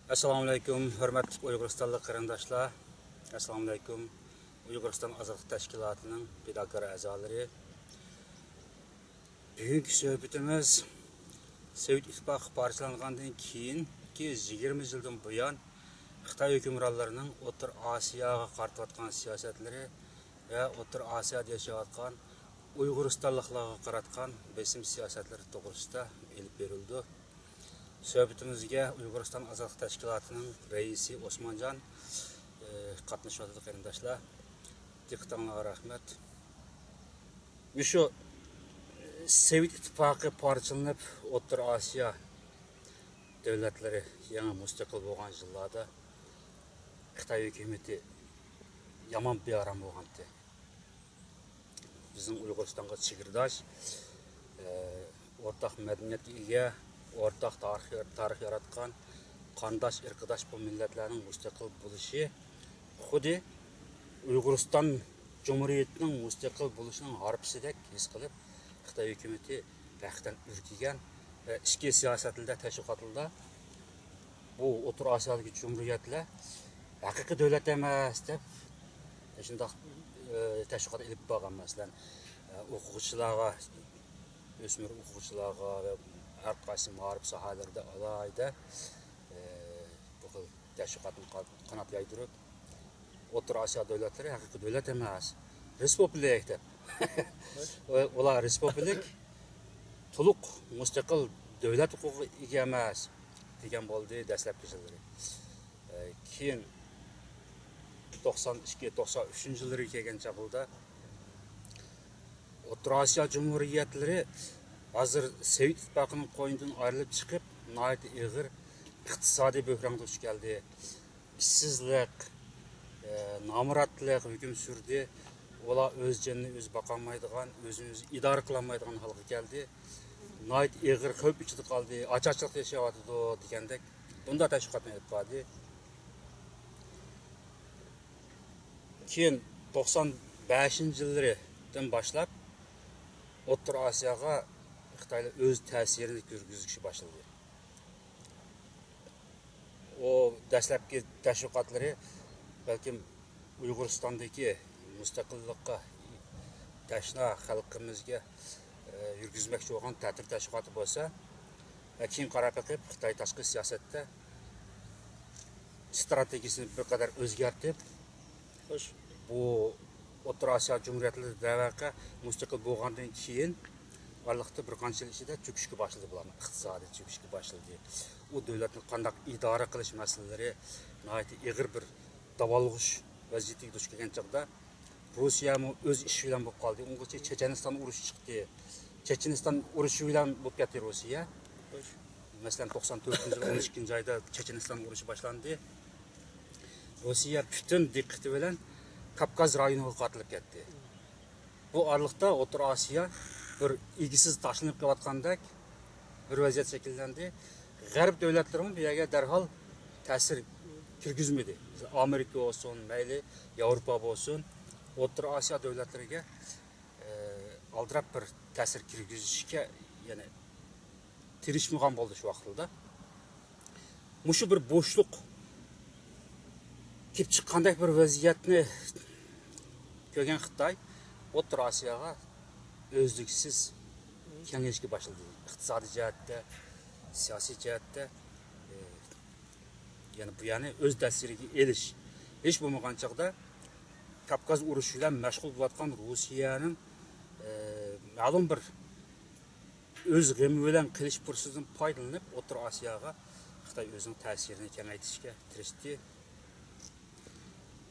Assalomu alaykum, hurmatli Uyg'uristonlik qarindoshlar. Assalomu alaykum. Uyg'uriston Azadlik tashkilotining fidokor a'zolari. Bugungi suhbatimiz Sovet ittifoqi parchalangandan keyingi 20 yildan buyon Xitoy hukmronlarining O'rta Osiyoga qaratayotgan siyosatlari va O'rta Osiyoda yashayotgan Uyg'uristonliklarga qaratgan besim siyosatlari to'g'risida elib berildi. Suhbatimizga Uyg'uriston Azadlik tashkilotining raisi Osmonjon qatnashadi qarindoshlar. Diqqatingizga rahmat. Shu Sovet ittifoqi parchalanib O'rta Osiyo davlatlari yangi mustaqil bo'lgan yillarda Xitoy hukumati yomon bearam bo'lgandi. Bizning Uyg'uristonga chegirdosh, o'rtaq madaniyatga ega, o'rtaq tarix yaratgan, qandosh irqidosh bu millatlarning mustaqil bo'lishi xuddi Uyg'uriston Cumhuriyetining mustaqil bo'lishining harbisidek his qilib, Xitoy hukumati vaqtdan urkigan va ichki siyosatida tashviqotlarda bu O'rta Osiyodagi jumhuriyatlar haqiqiy davlat emas deb shunday tashviqot ilib borgan, masalan, o'quvchilarga, o'smir o'quvchilarga va har qaysi ma'rif sohalarida alohida bu xil tashviqotni qanot yaydirib, O'rta Osiyo davlatlari haqiqiy davlat emas, respublika deb. Ular respublik to'liq mustaqil davlat huquqiga ega emas degan bo'ldi dastlabki yillari. Keyin 92-93 yillarga kelgan chog'da O'rta Osiyo jumhuriyatlari hozir Sovet ittifoqining qo'ynidan ayrilib chiqib, nihoyat og'ir iqtisodiy bo'hronga duch keldi. Ishsizlik, nomurodlik hukm surdi. Ular o'z jonini o'zi boqolmaydigan, o'zini o'zi idora qilolmaydigan holga keldi. Nihoyat og'ir xavf ichida qoldi, ocharchilikda yashayotdi degandek bunda tashviqotni olib bordi. Keyin 95-yillardan boshlab O'rta Osiyoga Xitoylar o'z ta'sirini ko'rsatishga boshladi. O dastlabki tashviqotlari balkim Uyg'uristondagi mustaqillikqa tashna xalqimizga yurgizmoqchi bo'lgan ta'til tashviqoti bo'lsa, keyin qarab chiqib Xitoy tashqi siyosatda strategiyasini bir qadar o'zgartirib, bu O'rta Osiyo jumhuriyatlari da'vaga mustaqil bo'lgandan keyin Allohda bir qancha yil ichida cho'kishga boshladi bularning iqtisodiy cho'kishga boshladi. U davlatni qanday idora qilish masalalari nihoyat og'ir bir davolg'ish vaziyatiga duch kelgan chog'da Rossiya ham o'z ishi bilan bo'lib qoldi. Ungacha Checheniston urushi chiqdi. Checheniston urushi bilan bo'lib ketdi Rossiya. Masalan 94-yil 12-oyda Checheniston urushi boshlandi. Rossiya butun diqqati bilan Kavkaz rayoniga qatilib ketdi. Bu oraliqda O'rta Osiyo bir egisiz tashlanib kelayotgandek bir vaziyat shakllandi. G'arb davlatlari bu yerga darhol ta'sir kirgizmadi. Amerika bo'lsin, mayli Yevropa bo'lsin, O'rta Osiyo davlatlariga aldirab bir ta'sir kirgizishga, ya'ni tirishmagan bo'ldi shu vaqtda. Mushu bir bo'shliq kelib chiqqandek bir vaziyatni ko'rgan Xitoy O'rta Osiyoga o'zliksiz kengashga boshladi. Iqtisodiy jihatda, siyosiy jihatda, ya'ni bu o'z ta'siriga elish. Hech bo'lmagan chog'da Kavkaz urushi bilan mashg'ul bo'layotgan Rossiyaning ma'lum bir o'z g'ami bilan qilish fursatidan foydalanib O'rta Osiyoga Xitoy o'zining ta'sirini kengaytirishga tirishdi.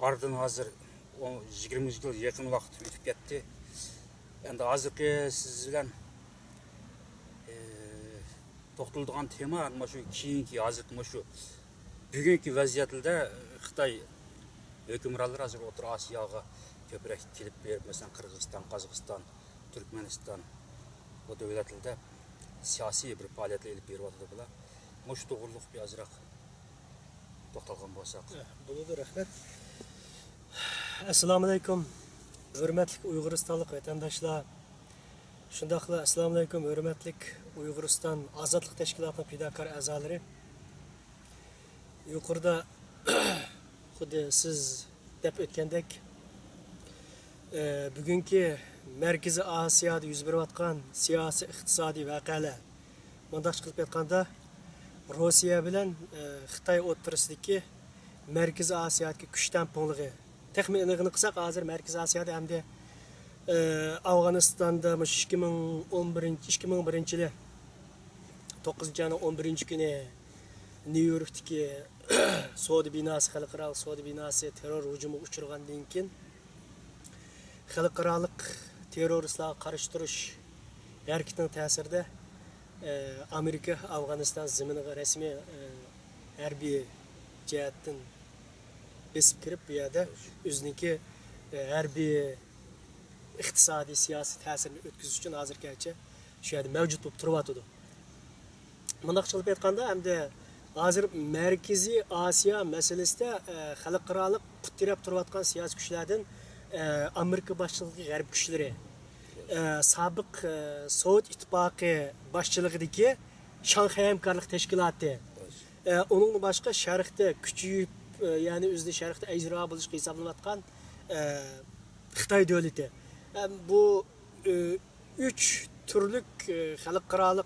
Oradan hozir 20 yil yaqin vaqt o'tib ketdi. Endi hozirgi siz bilan to'xtaladigan tema mana shu keyingi hozirgi shu bugungi vaziyatda Xitoy hukmronlari hozir O'rta Osiyoga ko'proq kelib berib, masalan Qirg'iziston, Qozog'iston, Turkmaniston bu davlatlarda siyosiy bir faoliyatlar olib beryapti bular. Shu to'g'riliq bir ozroq to'xtalgan bo'lsak. Bo'ladi, rahmat. Assalomu alaykum. Hurmatli Uyg'uristonlik vatandoshlar. Shundaqla assalomu alaykum hurmatli Uyg'uriston Azadlik tashkilotining fidokor a'zolari. yuqorida xuddi siz deb o'tgandek bugungi Markaziy Osiyoda yuz berayotgan siyosiy iqtisodiy voqealar bundoq qilib aytganda Rossiya bilan Xitoy o'rtasidagi Markaziy Osiyodagi kuch tamponligi taxminini qilsak hozir Markaziy Osiyoda hamda Afg'onistonda 2001 9-11 kuni New Yorkdagi savdo binosi, xalqaro savdo binosi terror hujumiga uchragandan keyin xalqaro terroristlarga qarshi turish harakatining ta'sirida Amerika Afg'oniston ziminiga rasmiy harbiy jihatdan besib kirib bu yerda o'ziniki harbiy iqtisodiy siyosiy ta'sirini o'tkazish uchun hozirgacha shu yerda mavjud bo'lib turyotdi. Bundoq qilib aytganda hamda hozir Markaziy Osiyo masalasida xalqaro putirab turayotgan siyosiy kuchlardan Amerika boshchiligidagi g'arb kuchlari, sobiq Sovet ittifoqi boshchiligidagi Shanxay hamkorlik tashkiloti, onun boshqa sharqda kuchayib, ya'ni o'zida sharqda ajro bo'lishga hisoblanayotgan Xitoy davlati. Bu 3 turlik xalqaro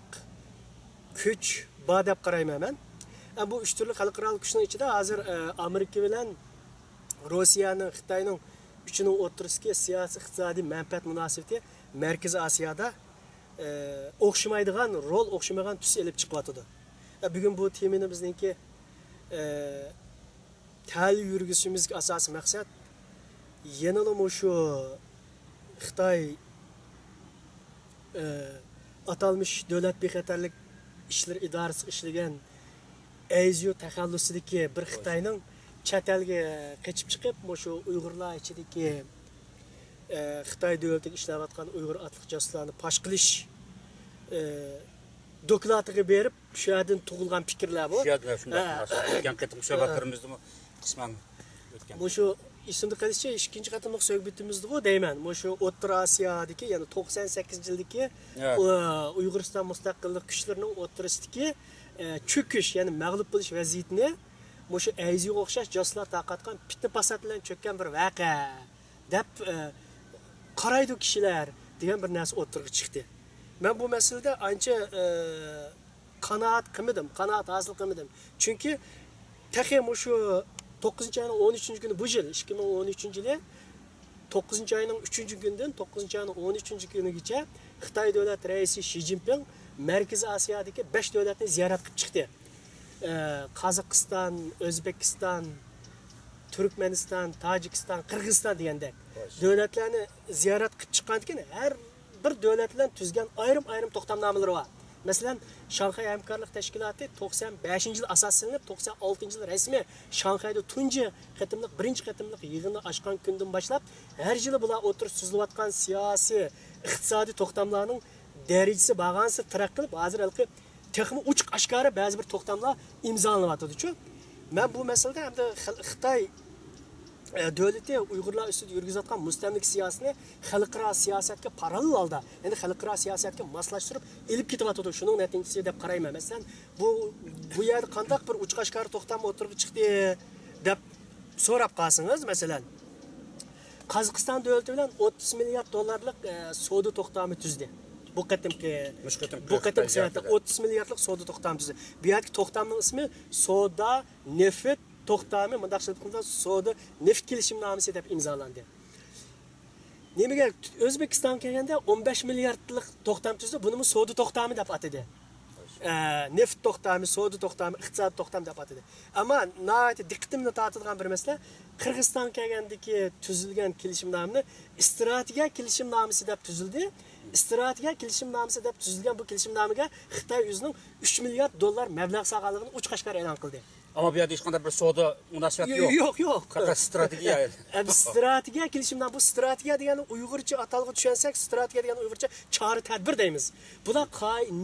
kuch bor deb qarayman men. Bu 3 turli xalqaro kuchning ichida hozir Amerika bilan Rossiyaning, Xitoyning üçünün o'rtasidagi siyosiy iqtisodiy manfaat munosabati Markaziy Osiyoda o'xshamaydigan rol, o'xshamagan tus elib chiqyapti. Bugun bu temani bizningki tahlil yurgizishimizga asosiy maqsad yanada shu Xitoy atalmış davlat bexatarlik ishlar idorasi ishlagan ASIO taxallusidagi bir Xitoyning chet elga qochib chiqib, shu Uyg'urlar ichidagi Xitoy davlatiga ishlayotgan Uyg'ur atliq josuslarni fosh qilish doklatiga berib, shu yerdan tug'ilgan fikrlar bu. Shu yerda shunday o'tgan qatim suhbatlarimizda qisman o'tgan. Shu esimda qolishicha ikkinchi qatimliq suhbatimizda bu deyman. Shu O'rta Osiyodagi, ya'ni 98-yildagi Uyg'uriston mustaqillik kuchlarining o'rtasidagi cho'kish, ya'ni mag'lub bo'lish vaziyatini shu ASIO'ga o'xshash josuslar taqatgan fitna fasod bilan cho'kkan bir voqea deb qaraydi kishilar degan bir narsa o'tirib chiqdi. Men bu masalada ancha qanoat hosil qilmadim. Chunki taxim shu 9-oyning 13-kuni bu yil 2013-yili 9-oyning 3-kunidan 9-oyning 13-kunigacha Xitoy davlat raisi Shi Jinping Markaziy Osiyodagi 5 davlatni ziyorat qilib chiqdi. Qozog'iston, O'zbekiston, Turkmaniston, Tojikiston, Qirg'iziston degandek davlatlarni ziyorat qilib chiqqandan keyin har bir davlat bilan tuzgan ayrim to'xtamnomalar bor. Masalan, Shanxay hamkorlik tashkiloti 95-yil asoslanib, 96-yil rasmiy Shanxayda tunji qatimliq, birinchi qatimliq yig'inni ochgan kundan boshlab har yili bular o'tirib so'zlayotgan siyosiy, iqtisodiy to'xtamlarning darajasi bag'ansi taraqqiy qilib, hozir halqi texmi uchiq oshkora ba'zi bir to'xtamlar imzolanyapti-ku. Men bu masalada hamda Xitoy davlati Uyg'urlar ustida yurgizayotgan mustamlik siyosatini xalqaro siyosatga parallel holda, ya'ni xalqaro siyosatga moslashtirib elib ketyapti. Shuning natijasi deb qarayman. Masalan, bu yerda qanday bir uchiq oshkora to'xtam o'tirib chiqdi deb so'rab qolsangiz, masalan, Qozog'iston davlati bilan 30 milliard dollarlik savdo to'xtami tuzdi. Bu qatimki 30 milliardlik savdo to'xtami tuzdi. Bu yergi to'xtamning ismi savdo neft to'xtami, bunday qilib savdo neft kelishimnomasi deb imzolandi. Nimaga O'zbekiston kelganda 15 milliardlik to'xtam tuzdi, buni savdo to'xtami deb atadi. Neft to'xtami, savdo to'xtami, iqtisod to'xtami deb atadi. Ammo nihoyatda diqqatimni tortadigan bir masala, Qirg'iziston kelgandagi tuzilgan kelishimnomani strategiya kelishimnomasi deb tuzildi. Strategiya kelishimnomasi deb tuzilgan bu kelishimnomiga Xitoy o'zining 3 milliard dollar mablag' solganligini uch-qashqar e'lon qildi. Ama bir yerde hiç kadar bir savdo münasebeti yok. Yok. Fakat stratejiya. Stratejiya kelishimdan bu stratejiya degani Uyg'urcha atalg'i tushunsak, stratejiya degani Uyg'urcha chora tadbir deymiz. Bular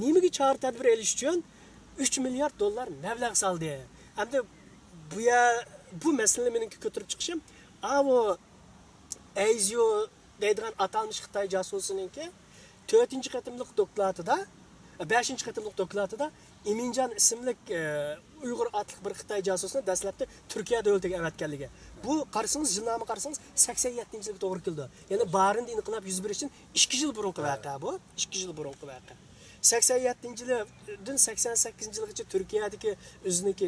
nimaga chora tadbir elish uchun 3 milliard dollar mablag' soldi. Hamda bu masalani meniki ko'tarib chiqishim, bu ASIO deydigan atalmış Xitoy josusininki 4-qatimliq dokladida, 5-qatimliq dokladida Emincan ismli Uyg'ur atliq bir Xitoy jasusini dastlabda Turkiya davlatiga avatganligi. Bu qarasangiz yilnoma qarasangiz 87-yilga to'g'ri keldi. Ya'ni Barindi inqilob yuz berishi 2 yil burungi voqea bu. 2 yil burungi voqea. 87-yildan 88-yilgacha Turkiyadagi o'ziniki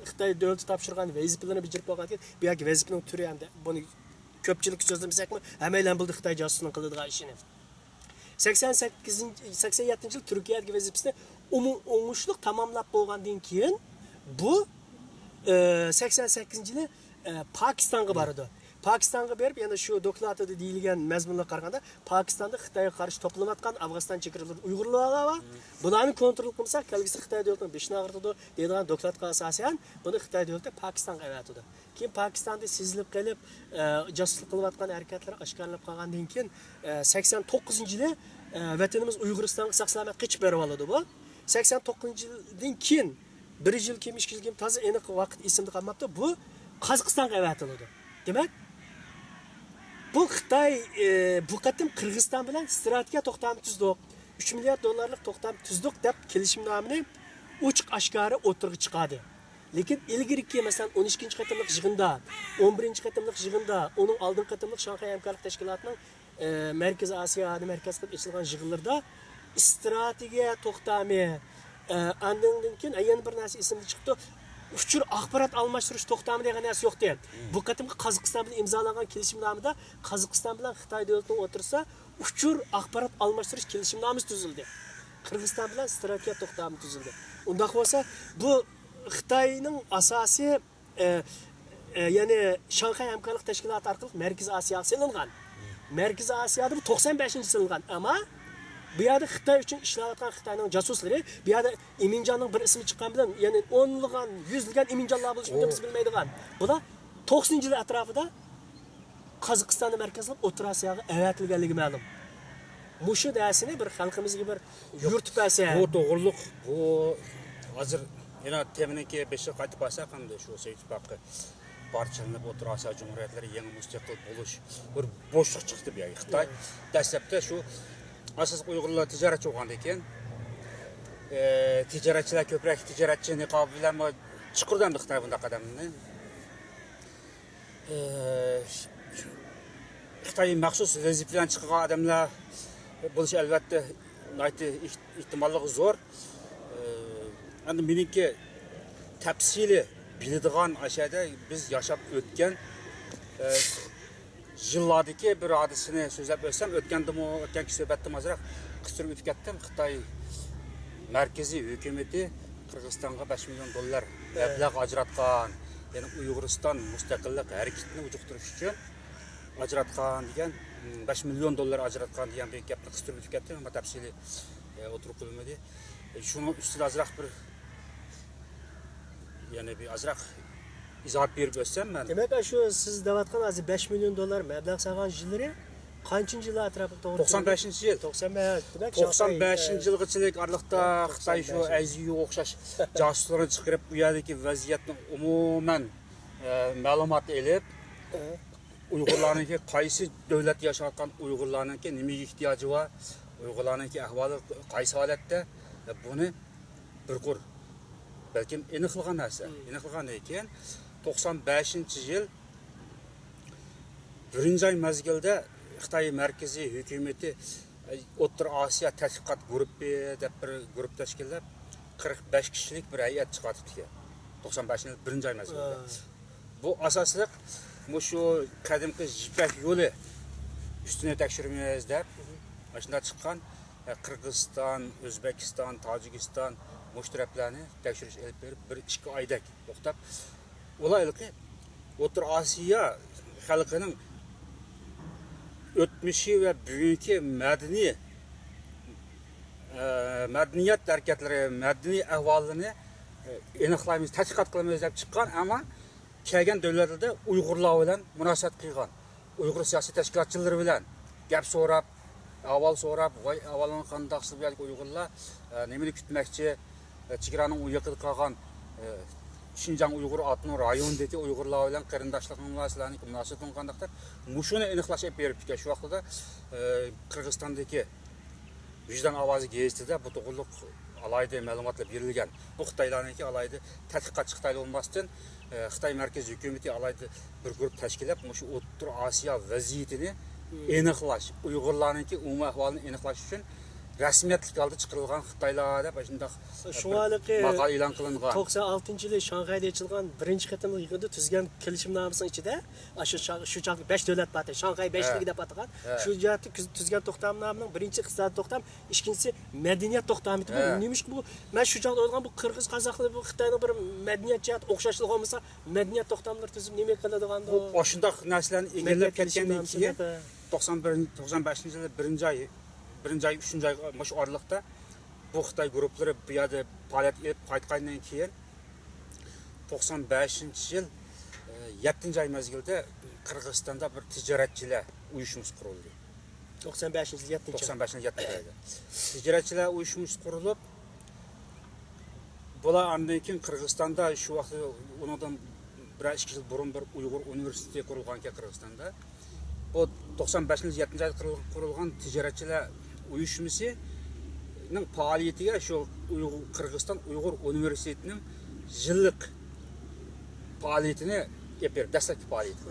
Xitoy davlati topshirgan vazifalarni bajarib bo'lgandan keyin bu yerga vazifaning turi hamda buni ko'pchilik so'zlamasakmi, hammalar bildi Xitoy jasusining qiladigan ishini. 87-yil Turkiyadagi vazifasini o'ngishli tamomlab bo'lgandan keyin bu 88-yili Pokistonga boradi. Pokistonga berib, yana shu dokladida deyilgan mazmunga qaraganda, Pokistonda Xitoyga qarshi to'planayotgan Afg'oniston chegaralarida Uyg'urlar va bularni kontrol qilsa, kelgisi Xitoy davlatining beshini ag'ritadi deydigan dokladga asosan, buni Xitoy davlati Pokistonga avatadi. Keyin Pokistonda sezilib qolib, jasuslik qilayotgan harakatlar oshkorlanib qolgandan keyin 89-yili vatanimiz Uyg'uristonga saqlanib qochib berib oladi bu. 89-yildan keyin 1 yil keyin 2 yil keyin toza aniq vaqt esimda qolmabdi. Bu Qozog'istonga avatıladi. Demak, bu Xitoy bu qatim Qirg'iziston bilan strategik to'xtam tuzdik. 3 milliard dollarlik to'xtam tuzdik deb kelishimnomani ochiq oshkora o'tirg'i chiqadi. Lekin ilgiriki masalan 12-qatimlik yig'inda, 11-qatimlik yig'inda, onun oldingi qatimlik Shanxay hamkorlik tashkilotining Markaziy Osiyoni markaz qilib ochilgan yig'inlarda strategiya to'xtami andan keyin yana bir narsa esimga chiqdi. Uchur axborot almashtirish to'xtami degan narsa yo'q deydi. Bu qatimki Qozog'iston bilan imzolangan kelishimnomada Qozog'iston bilan Xitoy davlatining o'tirsa, uchur axborot almashtirish kelishimnomasi tuzildi. Qirg'iziston bilan strategiya to'xtami tuzildi. Undaq bo'lsa, bu Xitoyning asosiy ya'ni Shanxay hamkorlik tashkiloti orqali Markaziy Osiyoga silingan. Markaziy Osiyoda bu 95-yil silingan, ammo bu yerda Xitoy uchun ishlayotgan Xitoyning jasuslari, bu yerda Eminjonning bir ismi chiqqan bilan, ya'ni 10'ligan, 100'ligan Eminjonlar bo'lishi mumkin biz bilmaydigan. Bular 90-yil atrofida Qozog'istonni markaz qilib O'rta Osiyoga avatilganligi ma'lum. Mushu darsini bir xalqimizga bir yuritpasa. Bu to'g'riliq, bu hozir yana teminiki 5 qaytib olsak hamda shu Ittifoqqa parchalanib O'rta Osiyo Jumhuriyatlari yangi mustaqil bo'lish bir bo'shliq chiqdi bu yerga. Xitoy dastlabda shu asos Uyg'urlar tijoratchi bo'lgan ekan. Tijoratchilar ko'proq tijoratchi niqobi bilan chiqirdan Xitoy bunday qadamni. Xitoy maxsus vazifa bilan chiqqan odamlar bo'lishi albatta ehtimolli zo'r. Endi meniki tafsili biladigan ashada biz yashab o'tgan yillardagi bir hodisani so'zlab o'tsam, o'tgan suhbatda mazroq qistirib o'tib ketdim. Xitoy markaziy hukumati Qirg'izistonga 5 million dollar mablag' ajratgan, ya'ni Uyg'uriston mustaqillik harakatini ujuqtirish uchun ajratgan degan 5 million dollar ajratgan degan bir gapni qistirib o'tib ketdim, ammo tafsili o'tirib qo'yilmadi. Shuni ustida azroq bir yani bir azroq izoh berib o'tsam men. Demak, shu siz davatgan hozir 5 million dollar mablag' sag'an yillari qancha yil atrofida to'g'ri? 95-yil. 95. Demak, 95-yilgachilik oraliqda Xitoy shu Aziyaga o'xshash jasuslarni chiqarib, bu yerdagi vaziyatni umuman ma'lumot elib, Uyg'urlarning qaysi davlat yashayotgan Uyg'urlarning nimaga ehtiyoji bor, Uyg'urlarning ahvoli qaysi holatda, buni bir qur balkim aniqlagan narsa. Aniqlagan ekan 95-yil 1-oy mezgilda Xitoy markaziy hukumati O'rta Osiyo tadqiqot guruhi deb bir guruh tashkillab 45 kishilik bir hay'at chiqaribdi. 95-yil 1-oy mezgilda. Bu asosli shu qadimgi Ipak yo'li ustini tekshiramiz deb shunda chiqqan Qirg'iziston, O'zbekiston, Tojikiston mushtaraplarni tekshirish olib berib 1-2 oyda to'xtab, ularga O'rta Osiyo xalqining o'tmishi va bugungi madaniyat harakatlari, madaniy ahvolini aniqlaymiz, tadqiqot qilamiz deb chiqqan, ammo kelgan davlatlarda Uyg'urlar bilan munosabat qilgan, Uyg'ur siyosiy tashkilotchilari bilan gap so'rab, avval so'rab, voy avvalini qanday qilib Uyg'urlar nimani kutmoqchi, chegaraning u yaqinda qolgan Şinjan Uyghur adlı rayondagi Uyg'urlar bilan qarindoshligimiz sizlarni munosabatingiz qandaqdir? Mushuni aniqlashib beribdi. Shu vaqtda Qirg'izistondagi Vijdon ovozi gazetida bu to'g'riliq alayda ma'lumotlar berilgan. Bu Xitoylarniki alayda tadqiqotchi Xitoy olmasdan Xitoy markaziy hukumati alayda bir guruh tashkillab, shu O'rta Osiyo vaziyatini aniqlash, Uyg'urlarniki umumiy ahvolini aniqlash uchun rasmiyatlik oldi chiqarilgan Xitoylar deb shunday maqola e'lon qilingan. 96-yili Shanxayda ochilgan birinchi qatimli yig'inda tuzgan kelishimnomasining ichida shu chaqda 5 davlat bor. Shanxay 5ligi deb atagan. Shu jihatda tuzgan to'xtamnomining birinchi iqtisodiy to'xtam, ikkinchisi madaniyat to'xtami. Nimish bu? Men shu chaqda o'ylagan bu qirg'iz qozoqlar bu Xitoyning bir madaniyat jihat o'xshashligi bo'lmasa, madaniyat to'xtamlar tuzib nima qiladiganda bu shunday narsalarni egallab ketgandan keyin 95-yilda 1-oy 3-oy mush oraliqda bu Xitoy guruhlari bu yerda faoliyat olib qaytgandan keyin 95-yil 7-oy mezgilda Qirg'izistonda bir tijoratchilar uyushmasi qurildi. 95-yil 7-oyda. Tijoratchilar uyushmasi qurilib, bular andan keyin Qirg'izistonda shu vaqtda undan 1-2 yil burun bir Uyg'ur universiteti qurilgan Qirg'izistonda. Bu 95-yil 7-oyda qurilgan tijoratchilar uyushmasining faoliyatiga shu Qirg'iziston Uyg'ur universitetining yillik faoliyatini dastlabki faoliyati.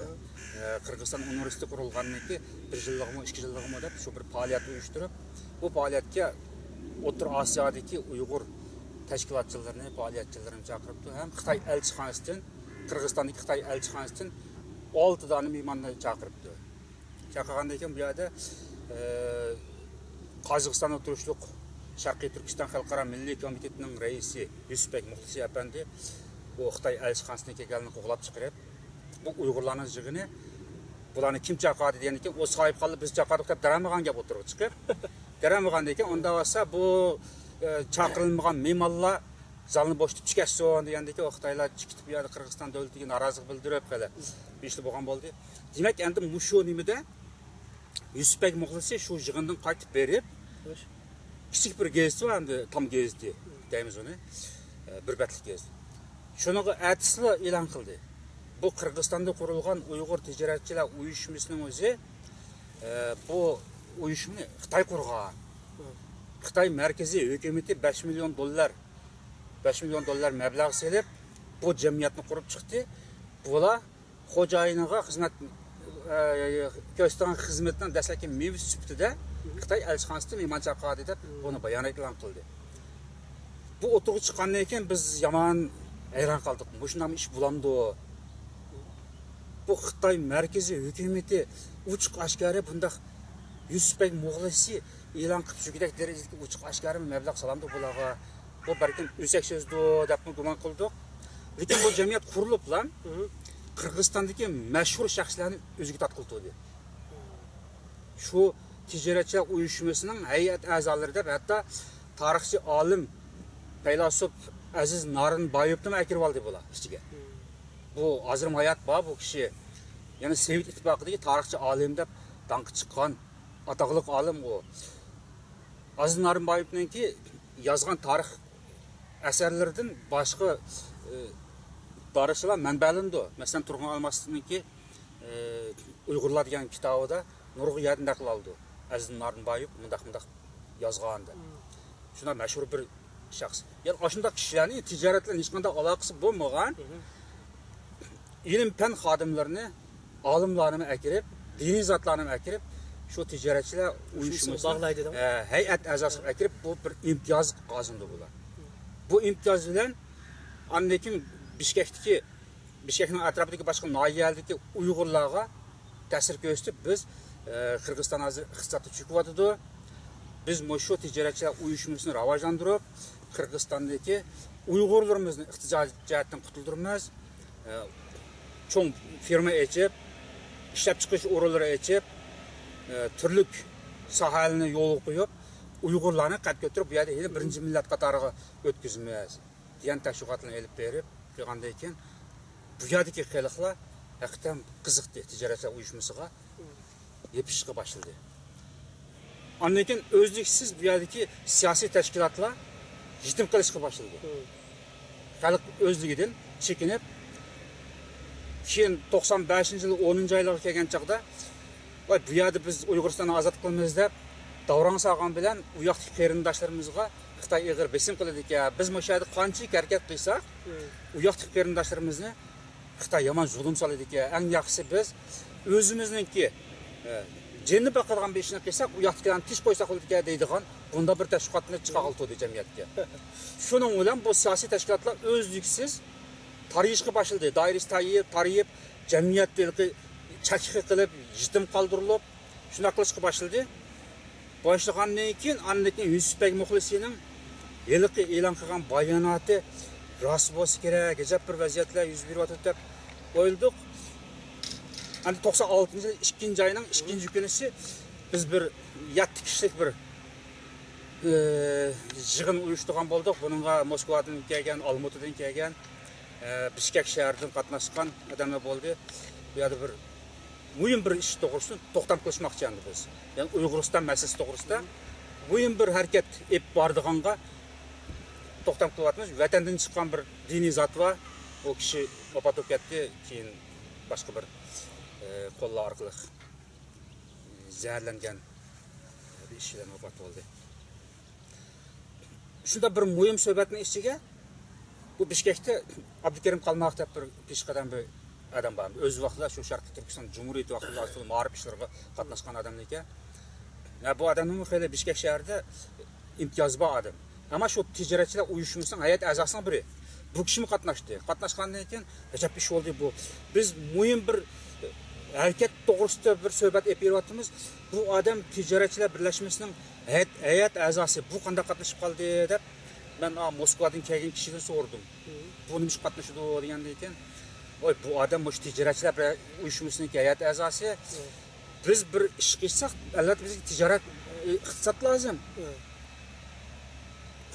Qirg'iziston universiteti qurilgandan keyin 1 yillikmi, 2 yillikmi deb shu bir faoliyat uyushtirib, bu faoliyatga O'rta Osiyodagi Uyg'ur tashkilotchilarini, faoliyatchilarini chaqiribdi. Ham Xitoy elchixonasidan, Qirg'izistondagi Xitoy elchixonasidan 6 dona mehmonni chaqiribdi. Chaqirgandan keyin bu yerda Qozog'istonda turishliq Sharqiy Turkiston Xalqaro Milliy komitetining raisi Yusufbek Muxlisi apandi bu Xitoy elchixonasiga kelganini qo'g'lab chiqarib, bu Uyg'urlarning yig'ini bularni kim chaqirdi degandan keyin, o sohib qoldi, biz chaqirdik deb daramagan gap o'tirib chiqib, daramagandan keyin unda bo'lsa bu chaqirilmagan mehmonlar zalni bo'shatib chiqashsin degandan keyin Xitoylar chiqib bu yerda Qirg'iziston davlatiga norozilik bildirib qala ishli bo'lgan bo'ldi. Demak, endi mushu nimada Yusufbek Muxlisi shu yig'indan qaytib berib, kichik bir gazeti var, endi tam gazeti deymiz uni, bir betlik gazeti. Şunuga ertesi e'lon qildi. Bu Qirg'izistonda qurilgan Uyg'ur tijoratchilar uyushmasining o'zi bu uyushmani Xitoy qurgan. Xitoy markaziy hukumati 5 million dollar mablag' selib bu jamiyatni qurib chiqdi. Bular xo'jayiniga xizmat ko'rsatgan xizmatdan dastlabki meva sifatida Xitoy elchixonasida mehmon chaqirdi deb buni bayon e'lon qildi. Bu o'tirib chiqqandan keyin biz yomon hayron qoldik. Bu shunday ish bo'lamdi. Bu Xitoy markaziy hukumati uchiq oshkora bunda Yusufbek Muxlisi e'lon qilib shugidek darajada uchiq oshkora mablag' solamdi bularga. Bu balkim o'zak so'zdi deb gumon qildik. Lekin bu jamiyat quriliblar Qirg'izistondagi mashhur shaxslarni o'ziga tatqildi. Shu tijoratchilar uyushmasining hay'at a'zolari deb hatto tarixchi olim faylasuf Aziz Narinboyevni akirib oldi bular ichiga. Bu hozir hayot bor bu kishi. Ya'ni Sovet ittifoqidagi tarixchi olim deb danqi chiqqan atoqli olim u. Aziz Narinboyevningki yozgan tarix asarlaridan boshqa tarixchilar manbalindi. Masalan, Turg'un Almasovningki Uyg'urlar degan kitobida nurg'u yerdan naql oldi. Aziz Narinboyev mundaq yozgandi. Shuna mashhur bir shaxs. Yani aşında kişilerin ticaretle hiç qanday aloqasi bo'lmagan ilim fan xodimlarini, olimlarni akirib, diniy zotlarni akirib, shu tijoratchilar uyushmasi hay'at a'zosi akirib bu bir imtiyoz qozindi bular. Bu imtiyoz bilan annekin Bishkekning atrofidagi boshqa noyaldagi Uyg'urlarga ta'sir ko'rsatib biz Qirg'iziston hozir iqtisodda cho'kyapti. Biz shu tijoratchilar uyushmasini rivojlantirib, Qirg'izistondagi Uyg'urlarimizni iqtisodiyotdan qutuldiramiz. Cho'ng firma ochib, ishlab chiqarish o'rinlari ochib, turli sohalarni yo'l qo'yib, Uyg'urlarni qad ko'tarib, bu yerda yana birinchi millat qatoriga o'tkazamiz degan tashviqotlarni olib berib, qo'ygandan keyin bu yerdagi xalqlar haqiqatan qiziqdi tijoratchilar uyushmasiga yepishga boshladi. Ondan keyin o'zliksiz bu yerdagi siyosiy tashkilotlar yetim qilishga boshladi. Xalq o'zligidan chekinib, keyin 95-yil 10-oylarga kelgan chaqda, bu yerda biz Uyg'uristonni ozod qilamiz deb davron solgan bilan u yoqdagi qarindoshlarimizga Xitoy ig'ir besim qiladi ekan. Biz mana shu yerda qanchalik harakat qilsak, u yoqdagi qarindoshlarimizni Xitoy yomon zulm soladi ekan. Eng yaxshisi biz o'zimizningki jinni baqirgan bir ishni qilsak, u yoqdagilarni tish qo'ysak ekan deydigan bunda bir tashviqotni chiqarib jamiyatga. Shuning bilan bu siyosiy tashkilotlar o'zliksiz tarixga başladı. Dairesi tarayıp, cemiyetleri çakı kılıp, jitim kaldırılıp, şuna kılışqa başladı. Başlagandan keyin annekin Yusuf Bey muxlisinin yılqı e'lon qilgan bayonoti rost bo'lsa kerak, g'ajab bir vaziyatlar yuz beryapti deb o'yladik. Hani 96-yil 2-oyning 2-kunisi biz bir 7 kishilik bir yig'in uyushtirgan bo'ldik. Buningga Moskvadan kelgan, Olmaotadan kelgan, Bishkek shahridan qatnashgan odamlar bo'ldi. Bu yerda bir mühim bir ish to'g'risida to'xtam qilishmoqchi endi biz. Ya'ni Uyg'uriston masalasi to'g'risida mühim bir harakat ep bordiganga to'xtam qilyapmiz. Vatandan chiqqan bir diniy zot va o kishi vafot etib ketdi, keyin boshqa bir qo'llar orqali zaharlangan bir ishchilar vafot bo'ldi. Shunda bir mühim suhbatning ichiga bu Bishkekda Abdukarim Qalmoq deb bir peshqadam bir adam var. Öz vaqtida shu Sharqiy Turkiston Cumhuriyeti vaqtida asıl ma'rif ishlarga qatnashgan odam ekan. Ya bu adamning xeyli Bishkek shahrida imtiyozi bor odam. Ama shu tijoratchilar uyushmasining hay'at a'zosining biri. Bu kishi qatnashdi. Qatnashgandan keyin ajab ish bo'ldi bu. Biz muhim bir harakat to'g'risida bir suhbat olib beryapmiz. Bu odam tijoratchilar birlashmasining hay'at a'zosi. Bu qanday qatnashib qoldi deb ben Moskvadan kelgan kishidan so'radim. Bu nima ish qatnashdi degandan keyin oy bu adam bu tijoratchilar uyushmasining hay'at a'zosi. Biz bir ish qilsak, albatta bizga tijorat iqtisod lozim.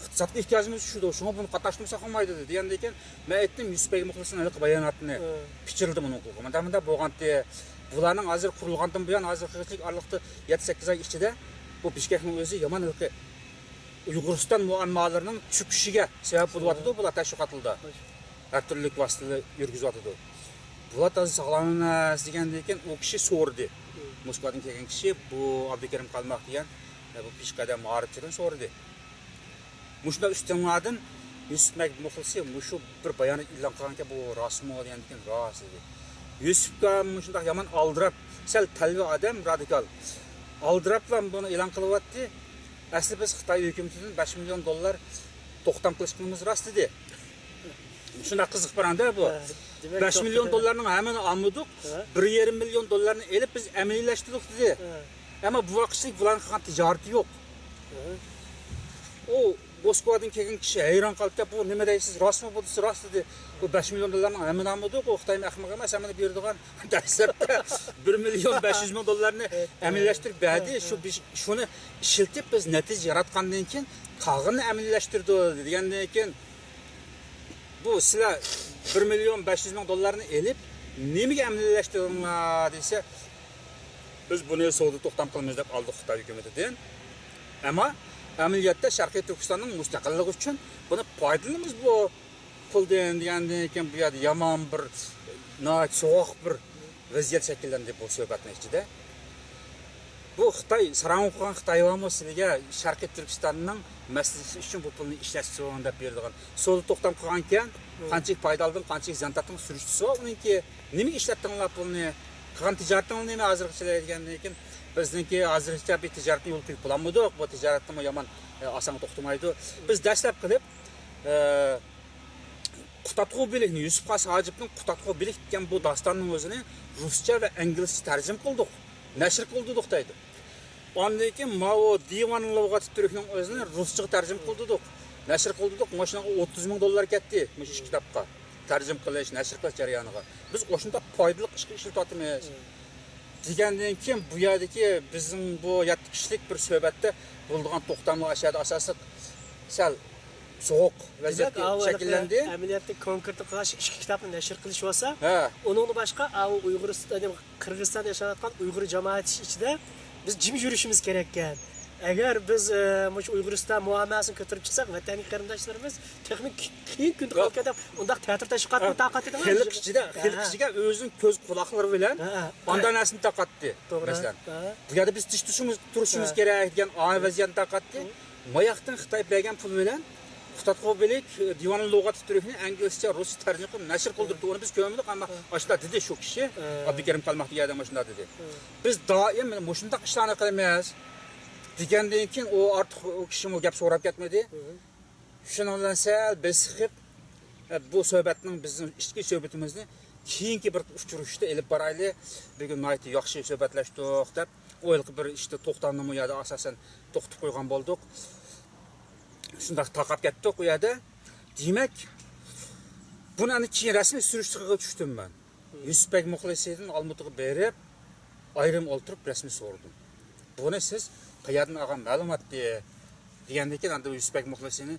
Iqtisodga ehtiyojimiz shuda. Shunga buni qatnashtirmasak olmaydi degandan keyin men aytdim Yusuf Bey muxlisning bayonotini pichirdim uni o'qib. Mana bo'lganda bularning hozir qurilgandan buyon hozir qirg'izlik oraliqda 7-8 oy ichida bu Bishkekning o'zi yomon Uyg'uriston muammolarining cho'kishiga sabab bo'lyapti bular tashviqotlarda. Her türlü vasıtalar yürgüzüyordu. Bulat azı sağlanmaz degandan keyin o kishi so'rdi. Moskvadan kelgan kishi bu Abdukarim Qalmoq degan bu peshqadam ma'rifchidan so'rdi. Mushunda ustunlardan Yusuf Bey muxlisi mushu bir bayonot e'lon qilganki bu rostmi degandan keyin rost dedi. Yusufga mushunda yomon aldirab, sal talva odam radikal. Aldirab bilan buni e'lon qilyapti. Asli biz Xitoy hukumatidan $5 million to'xtam qilishimiz rost dedi. Şuna qiziq baranda bu. $5 million hamını almadık. $1,5 million elib biz əməliyləşdirdik dedi. Ama bu vaqtçılık buların qilgan ticareti yok. O Moskvadan kelgan kishi hayron qoldi. Bu nima deysiz? Rostmi bu? Rost dedi. Bu $5 million hamını almadık. O Xitoy ahmoq emas, hamını berdigan. Dastlabda $1,5 million əməliyləşdirib berdi. Shuni ishiltib biz natija yaratgandan keyin qolganini əməliyləştirdi degandan keyin bu sizlar $1,500,000 elib nimaga amaliyalashtirdinglar desa biz buni savdo to'xtam qilamiz deb oldik Xitoy hukumatidan. Ammo amaliyotda Sharqiy Turkistonning mustaqilligi uchun buni foydalanamiz bu puldan degandan keyin bu yerda yomon bir so'q bir vaziyat shakllandi bu suhbatning ichida. Bu Xitoy sarang qilgan Xitoy sizga Sharqiy Turkistonning masalasi uchun bu pulni ishlatsin deb berdigan. Savdo to'xtam qilgan ekan, qanchalik foyda olding, qanchalik ziyon topding surishtirsa, uniki nima ishlatdinglar pulni? Qilgan tijorating nima hozirgacha degandan keyin bizniki hozirgacha bir tijoratni yo'l qo'yib bo'lmadik. Bu tijoratni yomon oson to'xtamaydi. Biz dastlab qilib Qutatquv bilikni Yusuf Qasi Hojibning Qutatquv bilik degan bu dostonning o'zini ruscha va inglizcha tarjima qildik. Nashr qildik deydi. Ondan keyin Mao Divan lug'ati turkining o'zini ruschaga tarjima qildik. Nashr qildik. Mashinaga $30,000 ketdi. Mush kitobga tarjima qilish, nashr qilish jarayoniga. Biz o'shunda foydali ishga ishlatyapmiz. Degandan keyin bu yerdagi bizning bu 7 kishilik bir suhbatda bo'lgan to'xtamli ashada asosiy sal so'q vaziyat shakllandi. Amaliyotda konkretni qarshi ishki kitobni nashr qilish bo'lsa, uningni boshqa Uyg'uriston, Qirg'izistonda yashayotgan Uyg'ur jamoati ichida biz jim yurishimiz kerak ekan. Agar biz mush Uyg'uriston muammasini ko'tarib chiqsak, vataniy qarindoshlarimiz texnik qiyin kunda qolib ketib, undaq teatr tashviqotini taqatdi. Xilqichiga o'zining ko'z quloqlari bilan ondan narsani taqatdi. Masalan, bu yerda biz turishimiz kerak degan vaziyatni taqatdi. Mayaqdan Xitoy bergan pul bilan Xitoy bilik divanın lug'ati turkini inglizcha, ruscha tarjima qilib nashr qildirdi. Uni biz ko'rmadik, ammo oshda dedi shu kishi, Abdukarim Qalmoq degan odam shunda dedi. Biz doim mana shunday ishlarni qilamiz. Degandan keyin u ortiq u kishi gap so'rab ketmadi. Shuning bilan sal besiqib bu suhbatning bizning ichki suhbatimizni keyingi bir uchrashishda elib boraylik. Bugun nihoyat yaxshi suhbatlashdik deb o'yilib bir ishda to'xtamni bu yerda asosan to'xtatib qo'ygan bo'ldik. Shunday taqab ketdik u yerda. Demak, buni keyin rasmiy surishtirishga tushdim men. Yusufbek Muxlisiydan Olmutaga berib, ayrim o'ltirib rasmiy so'radim. Buni siz qayerdan olgan ma'lumot degandan keyin endi Yusufbek Muxlisiyni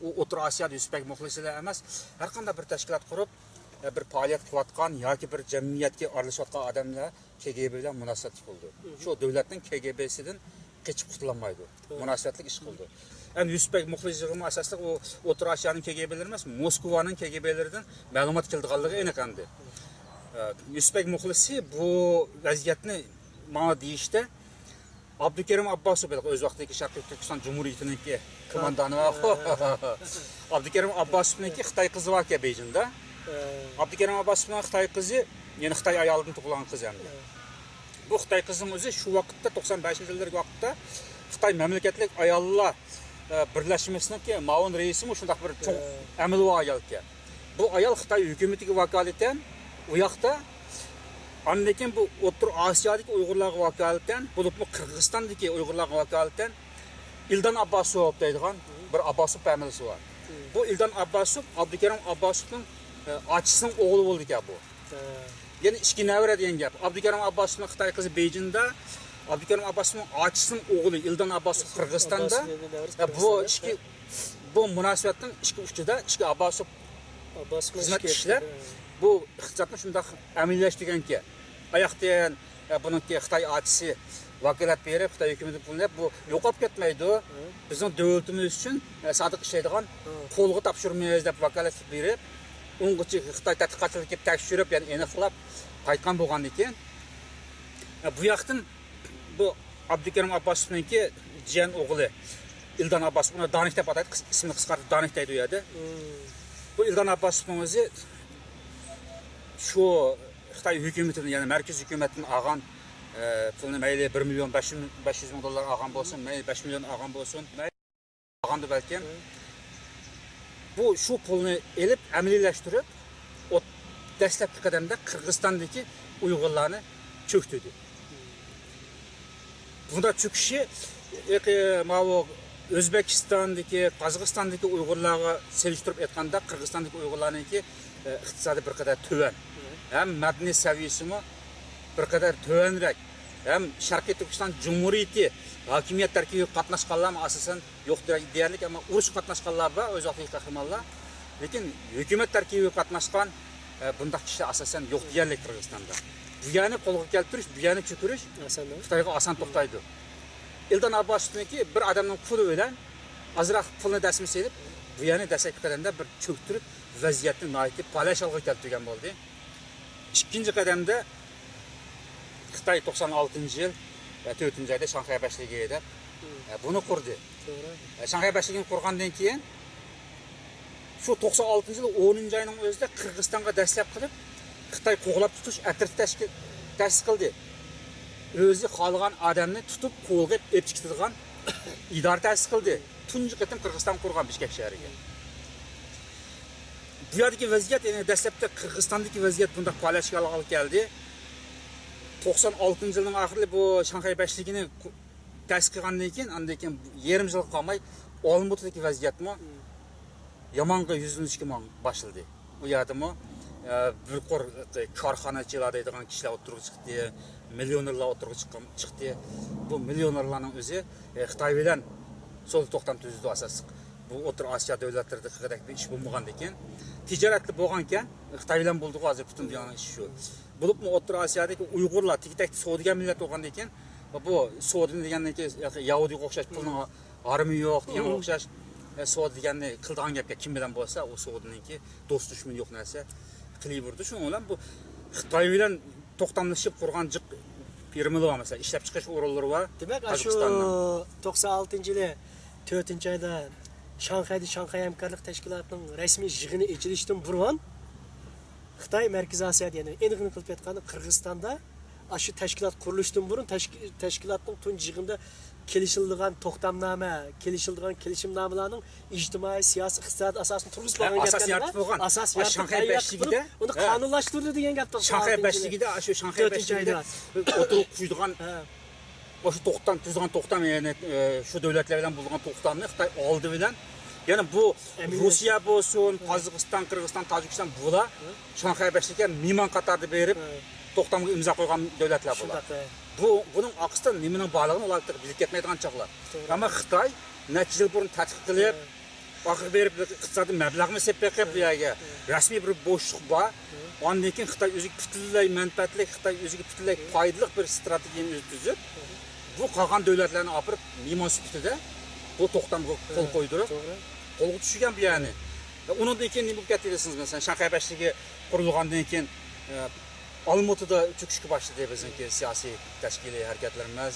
u O'rta Osiyoda Yusufbek Muxlisiylar emas, har qanday bir tashkilot qurib, bir faoliyat qilayotgan yoki bir jamiyatga aralashayotgan odamlar KGB bilan munosabat qildi. Shu davlatning KGB'sidan qechib qutulolmaydi. Munosabatli ish qildi. Endi Yusufbek Muxlisiyning asosli u O'rta Osiyoning KGB'lari emas, Moskvaning KGB'laridan ma'lumot keldiganligi aniq endi. Yusufbek Muxlisiy bu vaziyatni mana deyishda Abdukarim Abbosov o'z vaqtidagi Sharqiy Turkiston Jumhuriyatining komandani Abdukarim Abbosovning Xitoy qizi bor ekan Bejinda. Abdukarim Abbosovning Xitoy qizi, ya'ni Xitoy ayolidan tug'ilgan qiz endi. Bu Xitoy qizining o'zi shu vaqtda 95-yillarga vaqtda Xitoy mamlakatlik ayollar birlashmasining ma'mur raisi shunday bir cho'ng amaliy ayol ekan. Bu ayol Xitoy hukumatiga vakolatan u yoqda Anlekin bu O'rta Osiyodagi Uyg'urlarga vakolatan, bo'libmi Qirg'izistondagi Uyg'urlarga vakolatan İldan Abbosov deydigan bir Abbosov familiyasi bor. Bu İldan Abbosov Abdukarim Abbosovning ochisining o'g'li bo'ldi ekan bu. Ya'ni ikki navara degan gap. Abdukarim Abbosovning Xitoy qizi Bejinda, Abdukarim Abbosovning ochisining o'g'li İldan Abbosov Qirg'izistonda. Bu munosabatning ikki uchida ikki Abbosov xizmat ishlar bu iqtisodni shunday amillashtirganki, oyoqdan buningki Xitoy ochisi vakolat berib, Xitoy hukumati pulni bu yo'qolib ketmaydi. Bizning davlatimiz uchun sodiq ishlaydigan qo'lga topshirmaymiz deb vakolat berib, ungacha Xitoy tadqiqotchilar kelib tekshirib, ya'ni aniqlab qaytgan bo'lgandan keyin bu yoqdan bu Abdukarim Abbosovningki jiyan o'g'li İldan Abbosov, uni Danik deb ataydi, ismini qisqartirib Danik deydi u yerda. Bu İldan Abbosovning o'zi şu Xitoy hukumatining, ya'ni markaz hukumatining olgan pulni mayli 1 milyon 500 ming dollar olgan bo'lsin, mayli 5 million olgan bo'lsin, mayli olganda balki bu shu pulni elib amaliylashtirib, o dastlabki qadamda Qirg'izistondagi Uyg'urlarni cho'ktirdi. Bunda cho'kishi O'zbekistondagi, Qozog'istondagi Uyg'urlarga selishtirib aytganda Qirg'izistondagi Uyg'urlarningki iqtisodiy bir qadar tuvan, ham madaniy saviyasimi bir qadar tuvanroq, ham Sharqiy Turkiston Jumhuriyati hokimiyat tarkibiga qatnashganlar asosan yo'q deyarlik, ammo urush qatnashganlar bor, o'z vaqtida qahramonlar, lekin hukumat tarkibiga qatnashgan bunday kishilar asosan yo'q deyarlik Qirg'izistonda. Bu yana qo'lga keltirish, bu yana cho'kirish Xitoyga oson to'xtaydi. İldan Abbosovniki bir odamning puli bilan azroq pulni dasmis edib, bu yana dastlabki qadamda bir cho'ktirib vaziyatni noyitib palashalga keltirgan bo'ldi. Ikkinchi qadamda Xitoy 96-yil va 4-oyda Shanxay boshligida buni qurdi. Shanxay boshligini qurgandan keyin shu 96-yil 10-oyning o'zida Qirg'izistonga dastlab qilib Xitoy qo'g'lab tutish atrofi ta'sis qildi. O'zi xohlagan odamni tutib qo'lga olib chiqadigan idora ta'sis qildi. Tunji qatim Qirg'iziston qurgan Bishkek shahriga. Bu yerdagi vaziyat, ya'ni dastlabda Qirg'izistondagi vaziyat bunda qolishga olib keldi. 96-yilning oxirida bu Shanxay boshligini ta'sis qilgandan keyin, undan keyin yarim yil qolmay Olmutadagi vaziyatmi yomonga yuzlanishga boshladi. U yerdami bir qor korxonachilar deydigan kishilar o'tirib chiqdi, millionerlar o'tirib chiqdi. Bu millionerlarning o'zi Xitoy bilan so'z to'xtam tuzdi asosan. Bu O'rta Osiyo davlatlarida qilgan bir ish bo'lmagandan keyin tijoratli bo'lgan-kan Xitoy bilan bo'ldi hozir butun dunyoning ishi shu. Bo'libmi O'rta Osiyodagi Uyg'urlar tik-tak sodigan millat bo'lgandan keyin bu sodi degandan keyin Yahudiga o'xshash pulning armi yo'q degan o'xshash sodi deganni qildigan gapga kim bilan bo'lsa, u sodininki do'st dushman yo'q narsa qilaverdi. Shuning bilan bu Xitoy bilan to'xtamlashib qurgan firmalar var, mesela ishlab chiqarish o'rinlari var. Demak, shu 96-yili 4 ayda Şanxay Hamkorlik Tashkilotining rasmiy yig'ini ochilishdan burun Xitoy Markaziy Osiyoda, ya'ni aniqini qilib aytganda Qirg'izistonda shu tashkilot qurilishidan burun tashkilotning tunji yig'inida kelishilgan to'xtamnoma, kelishilgan kelishimnomalarning ijtimoiy, siyosiy, iqtisodiy asosini turg'izib bo'lgan asos Shanxay beshligida uni qonunlashtirdi degan gap to'g'ri. Shanxay beshligida shu Shanxay beshligida o'tirib qo'ydigan o'sha to'xtam tuzgan to'xtam, ya'ni shu davlatlar bilan bo'lgan to'xtamni Xitoy oldi bilan, ya'ni bu Rossiya bo'lsin, Qozog'iston, Qirg'iziston, Tojikiston bular Shanxay beshligiga mimon qatorida berib to'xtamga imzo qo'ygan davlatlar bular. Buning oqisidan nimaning borligini ular bilib ketmaydigan chog'lar. Ammo Xitoy necha yil burun tadqiq qilib, oxir berib iqtisodiy mablag'ni sepaqib buyaga rasmiy bir bo'shliq bor. Ondan keyin Xitoy o'ziga butunlay manfaatli, Xitoy o'ziga butunlay foydali bir strategiyani tuzib, bu qolgan davlatlarni olib mimon sifatida bu to'xtamga qo'l qo'ydirib, qo'lga tushgan bu ya'ni. Undan keyin nima bo'lib ketdi desiniz, masalan, Shanxay beshligi qurilgandan keyin Olmaotada cho'kishga boshladi bizniki siyosiy tashkiliy harakatlarimiz.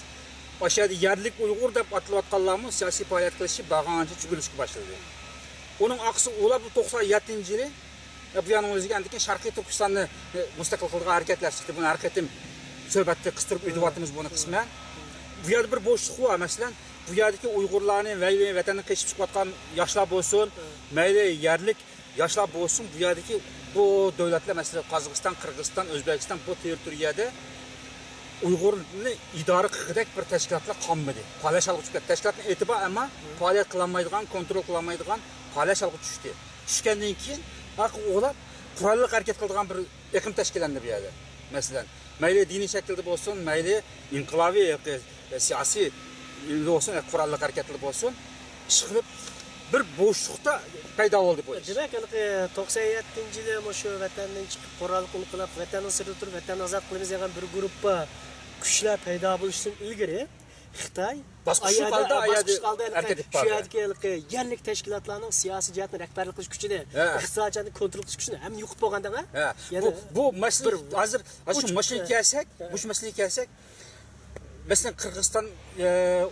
O'shada yerlik Uyg'ur deb atalayotganlarimiz siyosiy faoliyat qilishi bag'ancha cho'kilishga boshladi. Uning aqsi ular bu 97-yili bu yana o'ziga andikin Sharqiy Turkistonni mustaqil qilgan harakatlar chiqdi. Buni harakatim suhbatda qistirib o'tyapmiz buni qisman. Bu yerda bir bo'shliq bor, masalan, bu yerdagi Uyg'urlarni va vatandan qochib chiqayotgan yoshlar bo'lsin, mayli yerlik yoshlar bo'lsin, bu yerdagi bu davlatlar, masalan, Qozog'iston, Qirg'iziston, O'zbekiston bu territoriyada Uyg'urni idora qilgudek bir tashkilotlar qolmadi. Faoliyat olib chiqdi. Tashkilotning e'tibor ammo faoliyat qilolmaydigan, kontrol qilolmaydigan faoliyat olib tushdi. Tushgandan keyin ular qurolli harakat qiladigan bir eqim tashkillandi bu yerda. Masalan, mayli diniy shaklda bo'lsin, mayli inqilobiy siyosiy bo'lsin, qurolli harakatlar bo'lsin, ish qilib bir bo'shliqda paydo bo'ldi bu. Demak, 97-yili shu vatandan chiqib qurolli inqilob, vatanni sirda turib, vatanni ozod qilamiz degan bir guruhga kuchlar paydo bo'lishidan ilgari Xitoy bosqichli yerdagi yerlik tashkilotlarning siyosiy jihatni rahbarlik qilish kuchini, iqtisodiy jihatni kontrol qilish kuchini ham yo'qotib bo'lganda, bu masala hozir shu masalaga kelsak, masalan, Qirg'iziston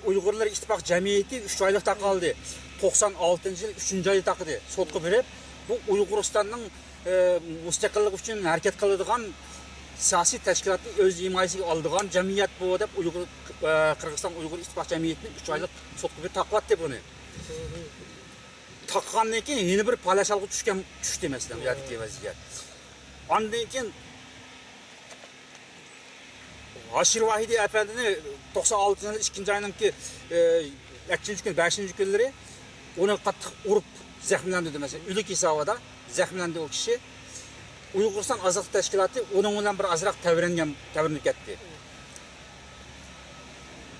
Uyg'urlar ittifoq jamiyati 3 oylik taqaldi. 96-yil 3-oyda taqdi. Sotqa berib, bu Uyg'uristonning mustaqillik uchun harakat qiladigan siyosiy tashkilotni o'z himoyasiga oladigan jamiyat bu deb Qirg'iziston Uyg'ur ittifoq jamiyatini 3 oylik sotqa berib taqvatdi buni. Taqgandan keyin yana bir palashalga tushdi masalan, bu yerdagi vaziyat. Ondan keyin Ashir Vahidi efendini 96-yil 2-oyninki 2-kun, 5-kunlari onu qattiq urib zahmlandirdi mesela. Ülük hisobida zahmlandi o kishi. Uyg'uriston azadlik tashkiloti uning bilan bir azroq tavrinib ketdi.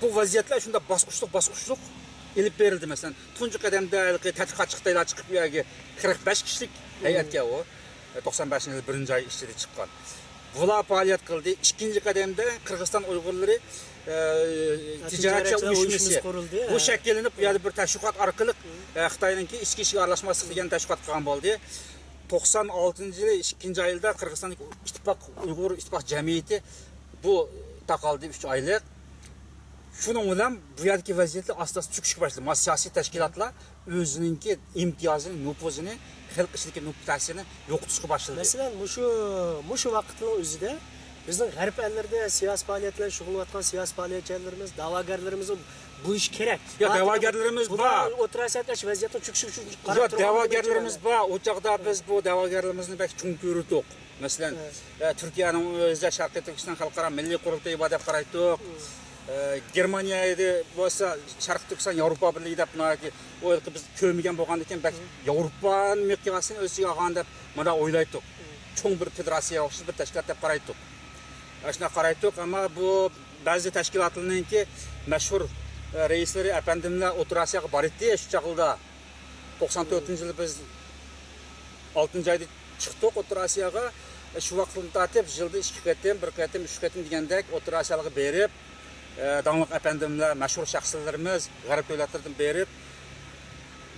Bu vaziyatlar shunda bosqichliq elib berildi mesela. Tunji qadamda tadqiqotchilar chiqib yoki 45 kishilik hay'atga o 95-yil 1-oy ishida chiqqan. Bular faoliyat qildi. Ikkinchi qadamda Qirg'iziston Uyg'urlari tijoratchi uyushmasi bu shakllanib, bu yerda bir tashviqot orqali Xitoyningki ichki ishga aralashmaslik degan tashviqot qilgan bo'ldi. 96-yil 2-oyda Qirg'izistondagi ittifoq Uyg'ur ittifoq jamiyati bu taqaldi 3 oylik. Shuning bilan bu yerdagi vaziyatlar asosan cho'kishga boshladi. Siyosiy tashkilotlar o'zininki imtiyozini, nufuzini, xalq ichidagi nuqtasini yo'qotishga boshladi. Masalan, shu vaqtning o'zida bizning g'arb ellarida siyosiy faoliyatlar shug'ullanayotgan siyosiy faoliyatchilarimiz, da'vogarlarimiz bu ish kerak. Yo, da'vogarlarimiz bor. O'tirasatlash vaziyatni cho'kish uchun qarab turib. Da'vogarlarimiz bor. O chaqda biz bu da'vogarlarimizni bak chun ko'rdik. Masalan, Turkiyaning o'zida Sharqiy Turkiston xalqaro milliy qurultoyi bor deb qaraydik. Germaniyada bo'lsa Sharqiy Turkiston Yevropa birligi deb o biz ko'rmagan bo'lgandan keyin Yevropa miqyosini o'ziga olgan deb mana o'ylaydik. Cho'ng bir federatsiya o'xshash bir tashkilot deb qaraydik. Ashuna qaraydik, ammo bu ba'zi tashkilotlarningki mashhur reislari apandimlar o'tirasiga bor edi. Shu chaqilda 94-yil biz 6-oyda chiqdik o'tirasiga. Shu vaqtdan tortib yilda 2 qatim, 1 qatim, 3 qatim degandek o'tirasiga berib, dаңlıq apandimlar, mashhur shaxslarimiz g'arb davlatlardan berib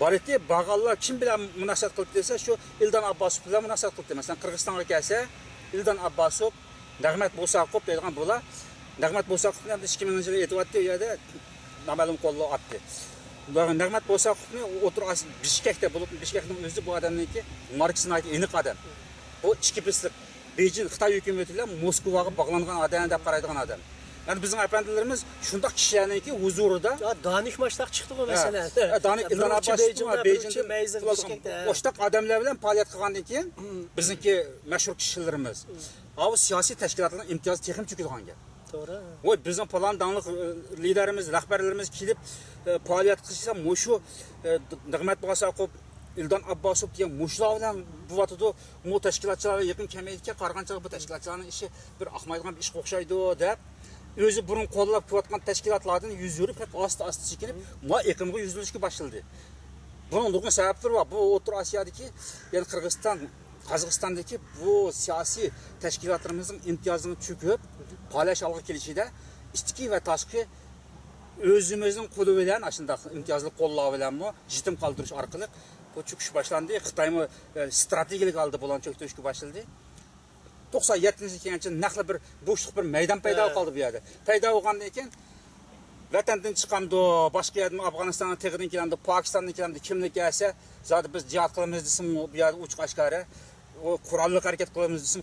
bor edi. Bag'allar kim bilan munosabat qilib desa, shu Ildan Abbasov bilan munosabat qildi. Masalan, Qirg'izistonga kelsa, Ildan Abbasov, Nag'mat Bo'saqov degan bo'lar. Nag'mat Bo'saqovni ham 2000-yil aytibdi, u yerda noma'lum qo'lga otdi. Nig'mat Bo'saqovni o'tir Bishkekda bo'lib, Bishkekning o'zi bu odamniki Marksning aytgan aniq odam. Bu ichki pisliq. Beijing Xitoy hukumati bilan Moskvaga bog'langan odam deb qaraydigan odam. Yani bizim efendilerimiz şundak kişilerinki huzurida danışmaşlak çıktı bu mesela. İlhan Abbas Beijing'de oştak adamlar bilen faaliyet kılgandan keyin bizimki meşhur kişilerimiz. Abi siyasi teşkilatların imtiyazı texim çöküdügan gap. Doğru. Oy bizim falan danlıq liderimiz, rahberlerimiz kilip faaliyet kılsa muşu Nig'mat Bo'saqov, İlhan Abbasov diye muşlar bilen bu vatıda mu teşkilatçılara yakın kemeylikке qarğançılık bu teşkilatçıların işi bir akmaydigan bir iş qo'shaydi deb özü burun qo'llab kelayotgan tashkilotlardan yuz yurib hep asta chekinib ma iqlimga yuzlanishga boshladi. Bunun nurg'un sabablar bor. Bu O'rta Osiyodagi, ya'ni Qirg'iziston, Qozog'istondagi bu siyosiy tashkilotlarimizning imtiyozini cho'kib, palash olg'a kelishida ichki va tashqi o'zimizning qo'li bilan shunday imtiyozli qo'llar bilan jitim qoldirish orqali bu cho'kish boshlandi. Xitoymi strategik oldi bilan cho'ktirishga boshladi. 97-yilgacha naqli bir bo'shliq bir maydon paydo qoldi bu yerda. Paydo bo'lgandan keyin vatandan chiqamdi, boshqa yerdan Afg'onistondan teg'idin keladi, Pokistondan keladi, kimlik kelsa, zodi biz jihad qilamiz desam, bu yerda uch qashqari, o qurolli harakat qilamiz desam,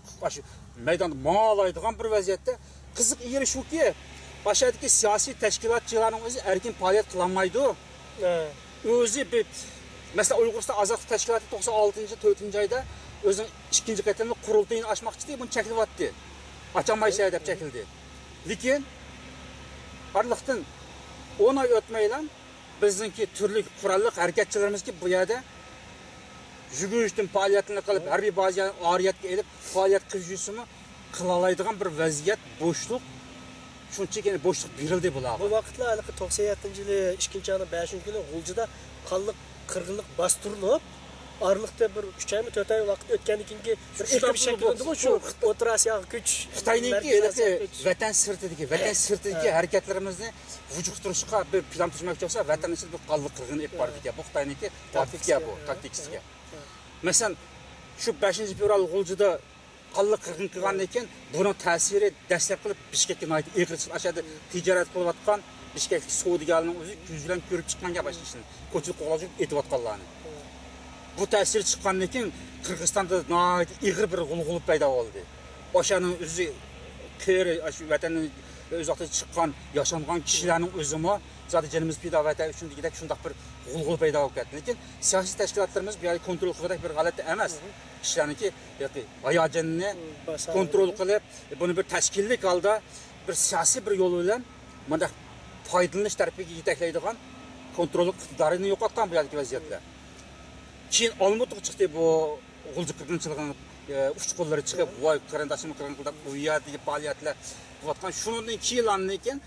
maydonni mo'laydigan bir vaziyatda qiziq yeri shuki, boshadagi siyosiy tashkilotchilarning o'zi erkin faoliyat qila olmaydi. O'zi bir mesela Uyg'uriston ozodlik tashkiloti 96-4-oyda özün ikinci qatimli qurultayını açmoqchi edi, buni chekilyapti. Açamaysa deb chekildi. Lekin barliqdan 10 oy o'tmaylan bizningki turli qurolli harakatchilarimizki bu yerda yugurishdan faoliyatini qilib, harbiy bazaga oriyatga elib faoliyat qilishini qila oladigan bir vaziyat, bo'shliq, shunchaki bo'shliq berildi bularga. Bu vaqtlar 97-yili 2-oyning 5-kuni G'uljida qanliq qirg'inlik bostirilib, Aralıkta bir 3 ay mı 4 ay vakit ötkendik ki bir şekilde bu şu O'rta Osiyo güç Xitoyninki vatan sirtidagi harakatlarimizni vujudtirishga bir plan tuzmoqchi bo'lsa, vatan ichida bir qonli qirg'in ep bor ekan. Bu Xitoyniki taktikasiga. Masalan, shu 5-fevral G'uljida qonli qirg'in qilgandan keyin buning ta'siri dastlab qilib Bishkekka noit egri ashada tijorat qilayotgan Bishkek savdogarlarning o'zi ko'z bilan ko'rib chiqqan gap ishni. Ko'chib qo'g'lashib aytayotganlarni. Bu ta'sir chiqqandan keyin Qirg'izistonda noit ig'ir bir g'ulg'ulib paydo bo'ldi. O'shaning o'zi keri shu vatanning o'zaqda chiqqan, yashangan kishilarning o'zimi zot jinimiz paydo vatan uchun degidek shunday bir g'ulg'ul paydo bo'lib ketdi. Lekin siyosiy tashkilotlarimiz bu yerda kontrol qilib bir g'alati emas. Kishilarniki hayojonini kontrol qilib, buni bir tashkillik holda bir siyosiy bir yo'l bilan bunda foydalanish tarafiga yetaklaydigan kontrol iqtidorini yo'qotgan bu yerdagi vaziyatlar. Keyin Olmutga chiqdi bu G'ulji qirg'inchiligining uch qo'llari chiqib, voy qarindashimni qirg'in qilib, bu yerdagi faoliyatlar qilayotgan. Shundan keyin keyin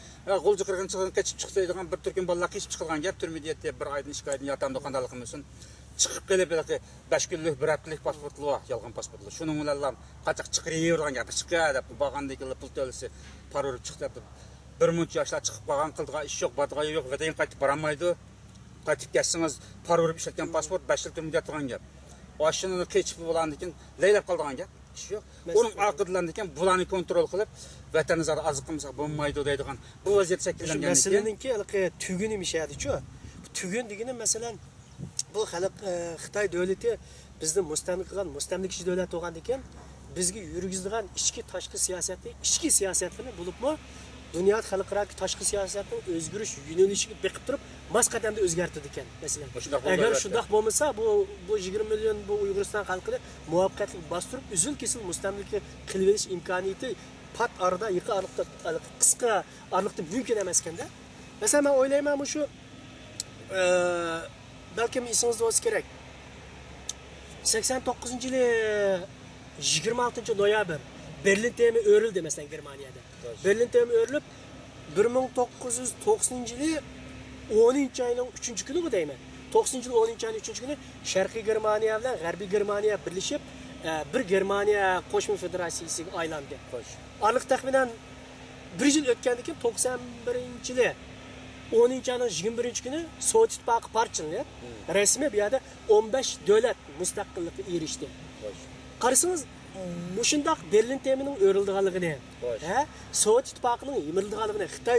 G'ulji qirg'inchiligiga chiqib chiqadigan bir turkum bolalar qichib chiqilgan gap turmidi bir oydan 2 oydan yotamda qandaligimisin chiqib kelib 5 kunlik, 1 haftalik pasportlar, yolg'on pasportlar. Shuning bilan qachaq chiqiravergan gap chiqadi deb bag'andagi pul to'lasi parorib chiqdi deb bir muncha yoshlar chiqib qolgan, qildigan ish yo'q, badg'ay yo'q, vatan qaytib borolmaydi. Qaytib ketsiniz, parorib ishlatgan pasport 5 yil turmida turgan gap. Oshini qechib bo'landan keyin laylab qolgan gap. Ish yo'q. Uning aqidlaridan keyin bularni kontrol qilib, vatanimizga oziqimizga bo'lmaydi deydigan bu vaziyat shakllangan. Masalaninki tugun emishadi-ku. Bu tugun degani masalan bu xalq Xitoy davlati bizni mustamlik qilgan, mustamlikchi davlat bo'lgandan keyin bizga yurgizadigan ichki tashqi siyosatini bo'libmi dünya xalqaro tashqi siyosatning o'zgarish yo'nalishiga beqib turib, mas qadamda o'zgartirdi ekan. Masalan, agar shunday bo'lmasa, bu 20 million bu Uyg'uriston xalqini muvaffaqiyatli bostirib, uzun kesil mustamlika qilib olish imkoniyati pat arada yiqi araliqda qisqa araliqda mumkin emas ekanda. Masalan, men o'ylayman shu balki esingizda bo'lsa kerak. 89-yili 26 noyabr Berlin temi o'rildi masalan Germaniyada. Berlin temi o'rilib 1990-yili 10-oyning 3-kuni bu deyman. 90-yil 10-oyning 3-kuni Sharqiy Germaniya bilan G'arbiy Germaniya birlashib bir Germaniya qo'shma federatsiyasiga aylandi. Aniq taxminan 1 yil o'tgandan keyin 91-yili 10-oyning 21-kuni Sovet ittifoqi parchalanib, rasmiy bu yerda 15 davlat mustaqillikka erishdi. Qarasangiz Muşundaq Berlin teminin örüldüğanlığını, Sovet İttifaqının yemirildiğanlığını Xitay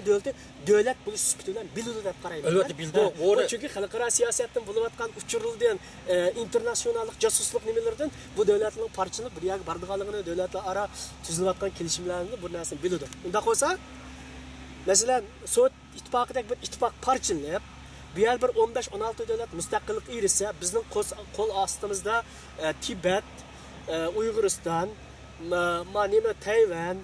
dövlət buluş süpütü bilen bildi dep qarayman. Elbette bildi. Çünkü xalqara siyasetten buluvatkan uçurulduğun internasyonallık, casusluk nimelerden bu dövlətlerin parçalı bir yer bardığanlığını, dövlətler ara tüzülüvatkan kelişimlerini bu narsani bildi. Undaq olsa, mesela Sovet İttifaqıdaki bir ittifaq parçalanıp, bu yer bir 15-16 dövlət müstakillik erişse, bizning kol astımızda Tibet, Uyg'uriston, Tayvan,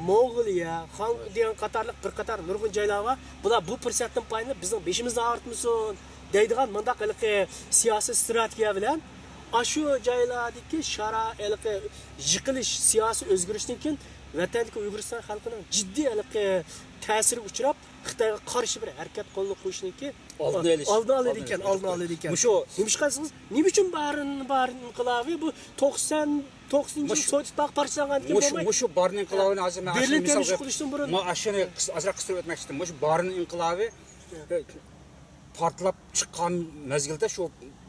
Moğoliya, Han degan qatorliq bir qator nurg'un joylar bor. Bular bu fursatdan payini bizning beshimizdan ortmasin deydigan mundaq siyosiy strategiya bilan shu joylardagi sharoitga yiqilish, siyosiy o'zgarishdan keyin vatandagi Uyg'uriston xalqining jiddiy ta'siri uchrab Xitoyga qarshi bir harakat qo'lga qo'yishniki oldini oladi ekan. Shu nimishqasiz, nima uchun barin inqilobi bu 90-yil Sovet İttifaqı parçalangan ekan bo'lmaydi. Shu barin inqilobini hozir men Berlin temini qurishdan burun shuni azroq qistirib o'tmoqchi edim. Shu barin inqilobi portlab chiqqan mezgilda shu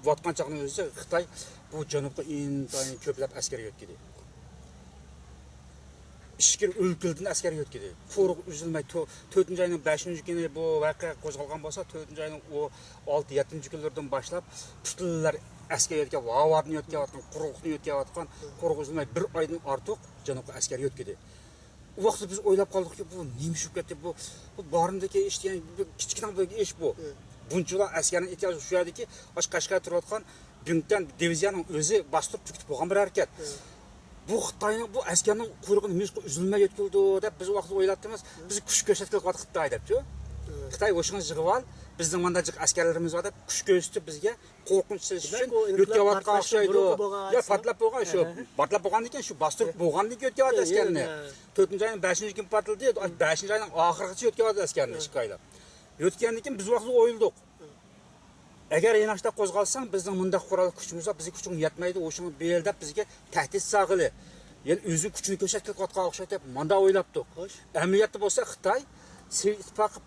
vatqan chaqning o'zida Xitoy bu janubga intayin ko'plab askar yo'tkidi. İşkir ülküldün askeri yotkidi. Quruq üzülmey 4-nji ayının 5-nji günü bu voqea qo'zg'algan bo'lsa, 4-nji ayının o 6-7-nji kunlardan boshlab putillar askar yotgan, vavarni yotgan, quruqni yotgan, quruq üzülmey 1 oydan ortiq janubga askar yotkidi. U vaqtda biz o'ylab qoldikki, bu nima shu ketdi, bu barindagi ish degan kichkina bir ish bu. Bunchalar askarning ehtiyoji shu ediki, Qashqarda turayotgan Bünkdan diviziyaning o'zi bostirib tukitib bo'lgan bir harakat. Bu Xitoyning bu askarning quyrug'ini misqi uzilmay yetkildi deb biz vaqtda o'ylatdimiz. Biz kuch ko'rsatib qo'ydik Xitoy debchi. Xitoy o'shini yig'ib ol, bizning manda jiq askarlarimiz bor deb kuch ko'rsatib bizga qo'rqinch uchun yo'tkayotgan o'xshaydi. Ya patlab bo'lgan shu. Patlab bo'lgan ekan shu bostirib bo'lgandan yo'tkayotdi askarni. 4-nji ayning 5-nji kun patildi, 5-nji ayning oxirigacha yo'tkayotdi askarni Xitoylab. Yo'tgandan keyin biz vaqtda o'yildik. Agar yanashda qo'zg'alsang, bizning mundaq qurol kuchimiz bor, bizga kuching yetmaydi, o'shini beldab bizga tahdid sag'ili. Yani o'zi kuchini ko'rsatib qo'ygan o'xshaydi deb manda o'ylabdik. Amaliyotda bo'lsa Xitoy Sovet ittifoqi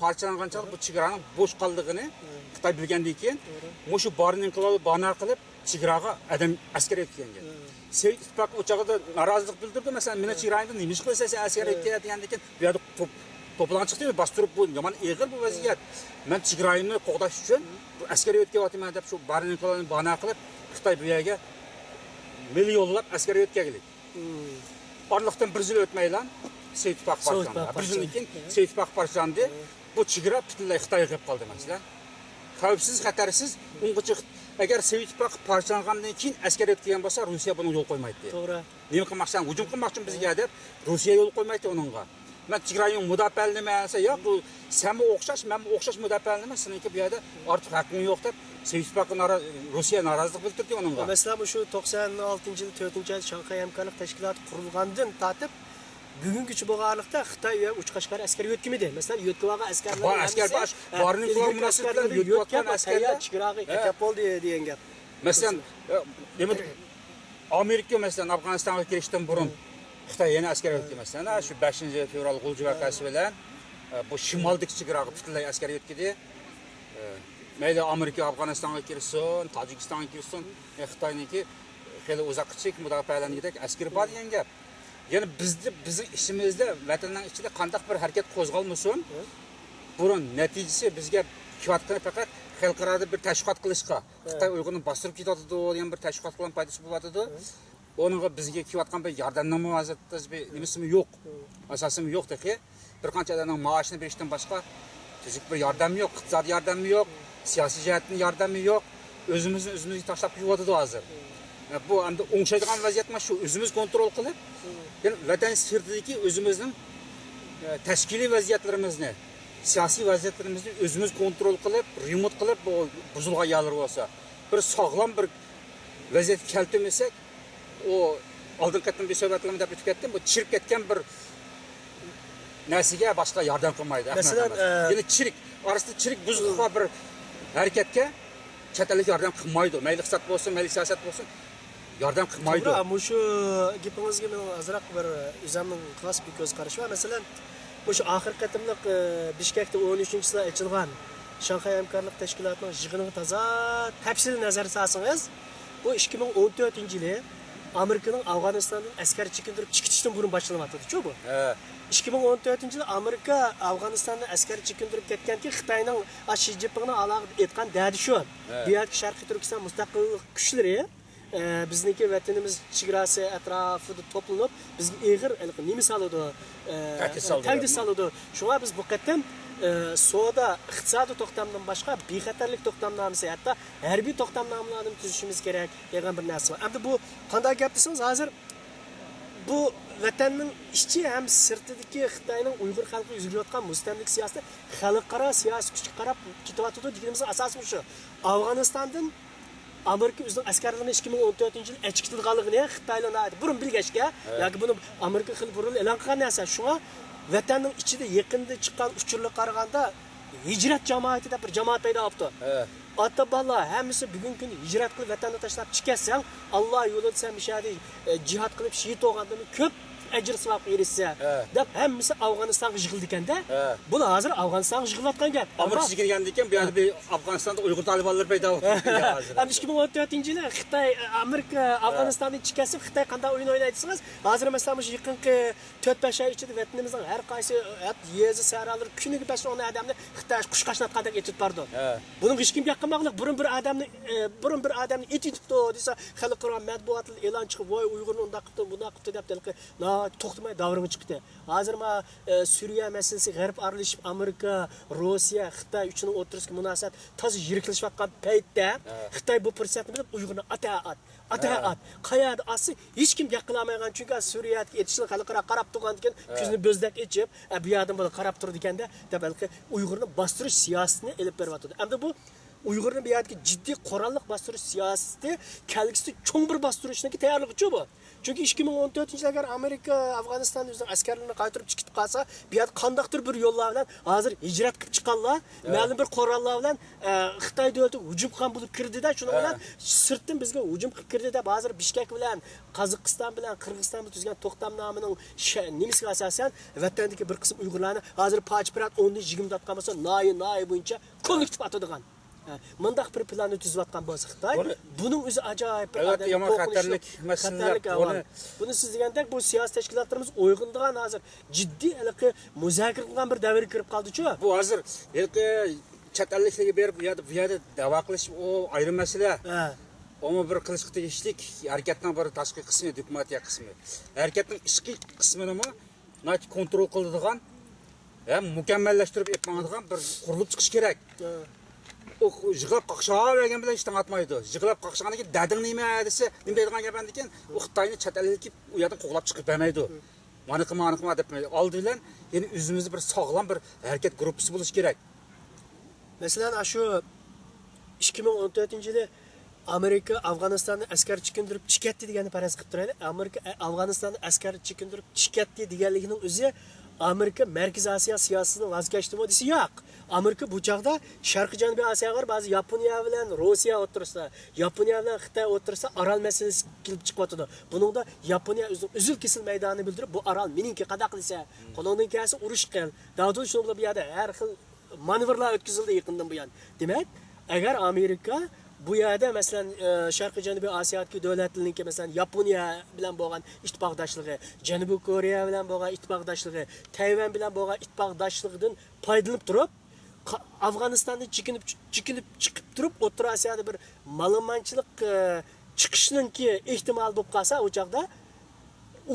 parchalangancha bu chegaraning bo'sh qoldig'ini Xitoy bilgandan keyin shu barin inqilobi bana qilib chegaraga adam askar etgangan. Sovet ittifoqi o'chog'ida norozilik bildirdi. Masalan, meni chegarangda nima ish qilsa askar etgandan keyin bu yerda to'plan chiqdi, bostirib bu yomon eg'ir bu vaziyat. Men chegarayimni qo'g'dash uchun bu askar o'tkayotiman deb shu barin inqilobini bana qilib Xitoy bu yerga milyonlab askar o'tkazildi. Orliqdan 1 yil o'tmaylan Sovet ittifoqi parchalandi. 1 yildan keyin Sovet ittifoqi parchalandi. Bu chegara butunlay Xitoyga kelib qoldi masalan. Xavfsiz, xatarsiz, ungacha agar Sovet ittifoqi parchalangandan keyin askar o'tkazgan bo'lsa, Rossiya buni yo'l qo'ymaydi. To'g'ri. Nima qilmoqsan, hujum qilmoqchi bizga deb Rossiya yo'l qo'ymaydi uningga. Men chegarayning mudofaalarimasa yo'q, bu senga o'xshash, menga o'xshash mudofaalarim, seniki bu yerda ortiq haqqing yo'q deb Sovet ittifoqi Rossiya norozilik bildirdi uningga. Masalan, shu 96-yil 4-oy Shanxay hamkorlik tashkiloti qurilgandan tortib bugungacha bo'lganlikda Xitoy va Uchqashqar askar yo'tkamidi. Masalan, yo'tkagan askarlar bor, askar bor, borning munosabatlar yo'tgan askarlar chegaraga etib bo'ldi degan gap. Masalan, demak Amerika masalan Afg'onistonga kirishdan burun Xitoy yana askar yo'tkamasdan, shu 5-fevral G'ulji voqeasi bilan bu shimoldagi chegaraga butunlay askar yo'tkadi. Mayli Amerika Afg'onistonga kirsin, Tojikistonga kirsin, Xitoyniki xeyli uzoqchik mudofaalanigidek askar bor degan gap. Yani bizning ishimizda vatanning ichida qandaq bir harakat qo'zg'almasin, burun natijasi bizga kiyotgan faqat xalqaro bir tashviqot qilishga, Xitoy Uyg'urni bostirib ketadi degan bir tashviqot bilan foydasi bo'ladi. Onunla bizga kiyotgan bir yordamnoma vaziyatimiz nimasimi yo'q. Asosimi yo'q deki. Bir qancha odamning maoshini berishdan boshqa tuzuk bir yordam yo'q, iqtisodiy yordam yo'q, siyosiy jihatdan yordami yo'q. O'zimizni tashlab qo'yadi hozir. Bu endi o'ngshaydigan vaziyat mana shu, o'zimiz kontrol qilib, ya'ni vatan sirtidagi o'zimizning tashkiliy vaziyatlarimizni, siyosiy vaziyatlarimizni o'zimiz kontrol qilib, remont qilib, bu buzilgan yerlar bo'lsa, bir sog'lom bir vaziyat keltirmasak, o oldin qatlam bir suhbatlarımda o'tib ketdim, bu chirib ketgan bir narsaga boshqa yordam qilmaydi. Masalan, ya'ni orasida chirik buzuqqa bir harakatga chet ellik yordam qilmaydi. Mayli iqtisod bo'lsin, mayli siyosat bo'lsin, yordam qilmaydi. To'g'ri, shu gapingizga men azroq bir o'zimning xos bir ko'z qarash bor. Masalan, shu oxirgi qatimliq Bishkekda 13-yilda ochilgan Shanxay hamkorlik tashkilotining yig'iniga toza tafsiliy nazar solsangiz, bu 2014-yili Amerika'nın Afganistan'dan asker çekindirip çıkıştan burun başlanmadıdı bu. He. 2014 yılı Amerika Afganistan'dan asker çekindirip ketken ki Xitayning Xi Jinping'ni alag etgan dadi şu. Diyarki Sharqiy Turkiston mustaqillik kuchleri bizniki vatanimiz chegarasi atrofida to'planib bizga eg'ir nima soladi, tahdid soladi. Shunga biz bu qatam savdo iqtisodiy to'xtamdan boshqa bexatarlik to'xtamnomasi hatto harbiy to'xtamnomalarni tuzishimiz kerak degan bir narsa bor. Endi bu qanday gap desangiz, hozir bu vatanning ichi ham sirtidagi Xitoyning Uyg'ur xalqiga yuzlayotgan mustamlik siyosati xalqaro siyosiy kuchga qarab ketyotdi deganimiz asosi shu. Afg'onistondan Amerika o'zining askarlarini 2014-yil echkitilganligini Xitoylar burun bilgachga yoki buni Amerika xil burun e'lon qilgan narsa. Shunga vatanning ichida yaqinda chiqqan uchurlarga qaraganda hijrat jamoati deb bir jamoat paydo bo'libdi. Ota bola hammasi bugungi kunda hijrat qilib vatanni tashlab chiqarsang, Alloh yo'lida sen mishadi jihad qilib shahid bo'lgandan ko'p ajr savob erishsa deb hammasi Afg'onistonga yig'ildi ekanda. Buni hozir Afg'onistonga yig'ilayotgan gap. Amerika yig'ilgan ekan, bu yerda Afg'onistonda Uyg'ur talibanlar paydo bo'ldi hozir. 2014-yili Xitoy Amerika Afg'onistondan chiqasi Xitoy qanday o'yin o'ynaydi desangiz, hozir masalan shu yaqinqi 4-5 oy ichida vatanimizning har qaysi yezi saralar kuniga 5-10 odamni Xitoy qushqashnatgandek etib bordi. Buning hech kimga yoqmaganlik, burun bir odamni etibdi desa, xalqaro matbuotlar e'lon chiqib, voy Uyg'urni unda qildi, bunda qildi deb telqi to'xtamay davriga chiqdi. Hozir ma Suriya masalasi g'arb aralashib Amerika, Rossiya, Xitoy uchining o'tirishga munosabat toza yiriklashayotgan paytda Xitoy bu fursatni bilib Uyg'urni ataat qayerda asli hech kim yaqilamagan, chunki Suriyadagi etishni xalqaro qarab turgan ekan, ko'zni bo'zdak ichib, bu yerdan bo'lib qarab turdi ekanda, deb balki Uyg'urni bostirish siyosatini elib beryapti. Endi bu Uyg'urni bu yerdagi jiddiy qurolliq bostirish siyosati kelgusida cho'ng bir bostirishniki tayyorligi bu. Chunki 2014-yil agar Amerika Afg'onistondan o'zining askarlarini qaytarib chiqib qolsa, bu yerda qandaqdir bir yo'llar bilan hozir hijrat qilib chiqqanlar, ma'lum bir qurollar bilan Xitoy davlatiga hujum qilgan bo'lib kirdi-da, shuning bilan sirtdan bizga hujum qilib kirdi deb hozir Bishkek bilan Qozog'iston bilan Qirg'iziston bilan tuzgan to'xtamnomining nimasiga asosan vatandagi bir qism Uyg'urlarni hozir Pachpirat 10-20 datgan bo'lsa, noyi bo'yicha kollektiv atadigan. Mındaq bir planı tuzayotgan bo'lsa Xitoy, buning o'zi ajoyib bir yomon xatarlik masalalar. Buni siz degandek bu siyosiy tashkilotlarimiz o'ygindigan hozir jiddiy aloqa muzokara qilgan bir davrga kirib qoldi-ku. Bu hozir chet elliklarga berib bu yerda da'vo qilish o ayrim masala. Ama bir qilishga tegishlik harakatning bir tashqi qismi, diplomatiya qismi. Harakatning ichki qismini kontrol qiladigan ham mukammallashtirib etmaydigan bir qurilib chiqish kerak. O yig'lab qaqshab bergan bilan ishdan atmaydi. Yig'lab qaqshaganda keyin dading nima desa, nima deydigan gap ekan, u Xitoyni chet elga u yerdan qo'g'lab chiqib bermaydi. Maniqma deb oldi bilan, ya'ni o'zimizda bir sog'lom bir harakat guruhi bo'lish kerak. Masalan, shu 2014-yili Amerika Afg'onistondan askar chekindirib chiqatdi deganni faraz qilib turaylik. Amerika Afg'onistondan askar chekindirib chiqatdi deganligining o'zi Amerika Markaziy Osiyo siyosatidan voz kechdimi desa yo'q. Amerika bu chaqda Sharqiy Janubiy Osiyoga ba'zi Yaponiya bilan Rossiya o'tirsida, Yaponiya bilan Xitoy o'tirsida orol masalasi kelib chiqyapti. Buningda Yaponiya o'zining uzil kesil maydonini bildirib, bu orol meningki qadaq desa, qo'lingdan kelsa urush qil. Davlat shunga bu yerda har xil manevrlar o'tkazildi yaqindan bu yan. Demak, agar Amerika bu yerda masalan Sharqiy Janubiy Osiyodagi davlatlarningki masalan Yaponiya bilan bo'lgan ittifoqdoshligi, Janubiy Koreya bilan bo'lgan ittifoqdoshligi, Tayvan bilan bo'lgan ittifoqdoshligidan foydalanib turib, Afg'onistondan chekinib chiqib turib, O'rta Osiyoda bir malomanchilik chiqishninki ehtimol bo'lib qolsa, u chaqda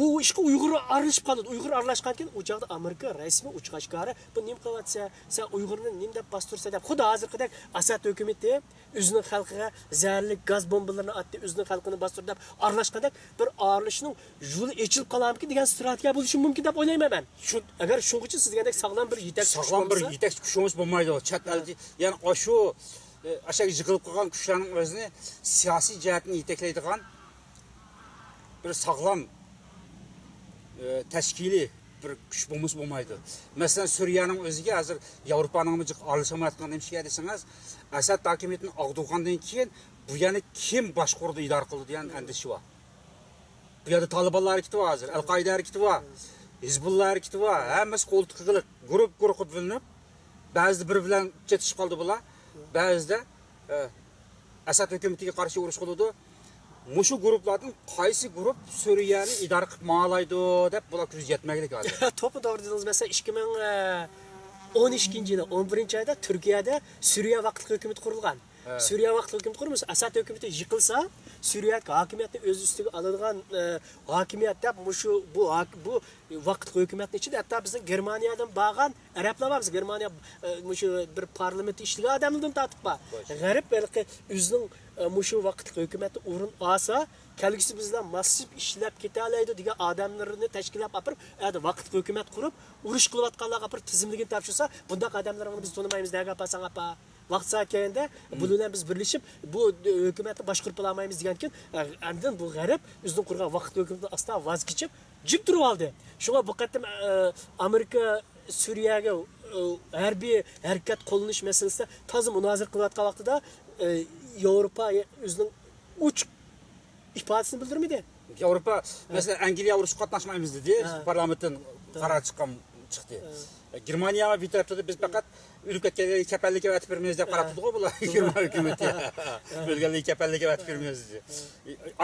u ishga Uyg'ur aralashib qoladi. Uyg'ur aralashgandan keyin u chaqda Amerika rasmiy uchqashkari bu nim qilyapsa, sen Uyg'urni nim deb bostirsa deb xudo hozirgidek Asad hukumati o'zining xalqiga zaharli gaz bombalarini atdi, o'zining xalqini bostir deb aralashganda bir aralashning yo'li ochilib qolarmikin degan strategiya bo'lishi mumkin deb o'ylayman men. Shu agar shunga uchun siz degandek sog'lom bir yetakchi kuchimiz bo'lmaydi. Chet elda, ya'ni shu ashak yig'ilib qolgan kuchlarning o'zini siyosiy jihatni yetaklaydigan bir sog'lom tashkiliy bir kuch bo'lmaydi. Masalan, Suriyaning o'ziga hozir Yevropaning aralashmayotgan nimasiga desangiz, Asad hokimiyatini og'dirgandan keyin bu yana kim boshqardi, idora qildi degan andisha bor. Bu yerda Talibanlar ketib hozir, Al-Qoida ketib, Hizbullah ketib, hammasi qo'ltiq qilib, guruh qilib bilinib, ba'zida bir bilan chetishib qoldi bular, ba'zida Asad hukumatiga qarshi urush qildi. Mushu guruhlardan qaysi guruh Suriyani idora qilib ma'laydi deb bular ko'z yetmaylik hozir. To'pni to'g'ri dedingiz. Mesela 2012-yili 11-oyda Turkiyada Suriya vaqtli hukumat qurilgan. Suriya vaqtli hukumat qurulmuş. Asad hukumati yıkılsa, Suriya hokimiyatni o'z ustiga oladigan hokimiyat deb bu vaqtli hukumatning ichida hatto bizning Germaniyadan borgan arablar bor. Biz Germaniya shu bir parlament ishlagan odamlardan tortib bor. G'arb balki o'zining shu vaqtli hukumatni o'rin olsa, kelgisi bizlar massiv ishlab keta oladi degan odamlarni tashkillab olib, vaqtli hukumat qurib, urush qilayotganlarga bir tizimligini topshirsa, bunday odamlarni biz tonimaymiz degan gapasang apa. Vaqt kelganda bularni biz birlashib bu hukumatni boshqarib olmaymiz degankin, endi bu g'arb o'zining qurgan vaqtli hukumatdan asta voz kechib, jim turib oldi. Shunga bu qatam Amerika Suriyaga harbiy harakat qo'llanish masalasida toza munozara qilayotgan vaqtida Yevropa o'zining uch ifodasini bildirmadi. Yevropa mesela Angliya urushga qatnashmaymiz dedi, parlamentdan qaror chiqdi. Germaniyaga bir tarafda biz faqat o'lib ketganlarga kapallikka vatib bermaymiz deb qarab turdi-ku bular Germaniya hukumati. O'lganlarga kapallikka vatib bermaymiz dedi.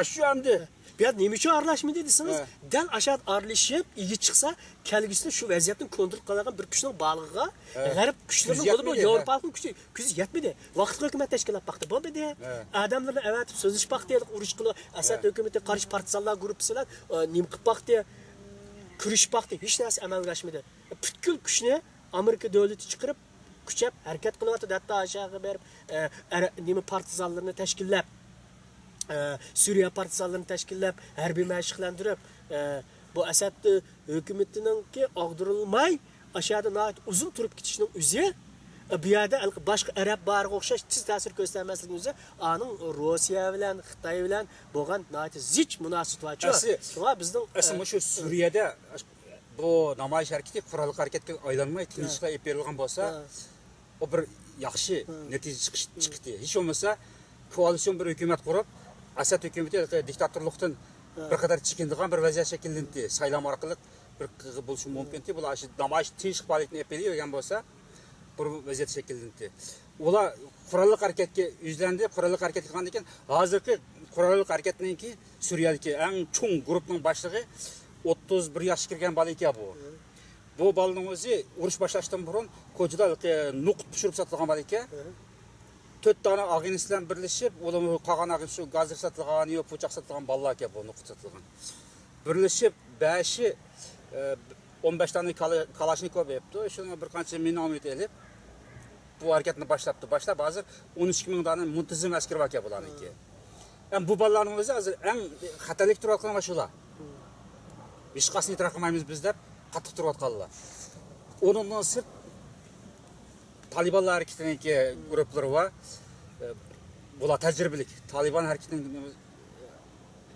Ashu endi bu yerda nima uchun aralashmaydi desangiz, dal ashad aralashib, igi chiqsa, kelgusida shu vaziyatni kontrol qiladigan bir kuchning borligiga g'arb kuchlarining bo'lib Yevropaning kuchi yetmadi. Vaqtli hukumat tashkilot paxta bo'lmadi. Odamlarni avatib so'zish paxta, urush qilib, Asad hukumatiga qarshi partizanlar guruhilar nim qilib paxta, kurish paxta hech narsa amalga oshmadi. Butkul kuchni Amerika davlati chiqarib, kuchab harakat qilyapti. Hatto aşağı berib, nima partizanlarni tashkillab, Suriya partizanlarini tashkillab, harbiy mashqlantirib, bu Asad hukumatiningki og'dirilmay, aşağıda uzun turib ketishning o'zi, bu yerda boshqa arab bariga o'xshash tiz ta'sir ko'rsatmasligini o'zi, aning Rossiya bilan, Xitoy bilan bo'lgan zich munosabat bor. Shunga bizning aslida shu Suriyada bu namoyish harakati qurolli harakatga aylanmay tinchlikda olib berilgan bo'lsa, o bir yaxshi natija chiqdi. Hech bo'lmasa koalitsion bir hukumat qurib, Asad hukumati diktatorlikdan bir qadar chekinadigan bir vaziyat shakllandi. Saylam orqali bir bo'lishi mumkinki, bular shu namoyish tinchlik faoliyatini olib bergan bo'lsa, bir vaziyat shakllandi. Ular qurolli harakatga yuzlandi, qurolli harakat qilgan ekan, hozirgi qurolli harakatninki Suriyadagi eng cho'ng guruhning boshlig'i 31 yoshga kirgan bola ekan bu. Bu bolaning o'zi urush boshlashdan burun ko'chada nuqt pishirib sotilgan bola ekan. 4 dona agentist bilan birlashib, ular qolgan agent shu gaz sotilgan, yo'q po'choq sotilgan bolalar ekan bu nuqt sotilgan. Birlashib 5i 15 dona Kalashnikov yaptı. Shuni bir qancha minomyot elib bu harakatni boshlabdi. Boshlab hozir 12000 dona muntazam askar bor ekan bularniki. Ham bu bolalarning o'zi hozir eng xatarlik turayotgan shular. Hech qasini tarqamaymiz biz deb qattiq turayotganlar. Onundan sırt Talibanlar hareketininki grupları var. Bular tecrübelik. Taliban hareketinin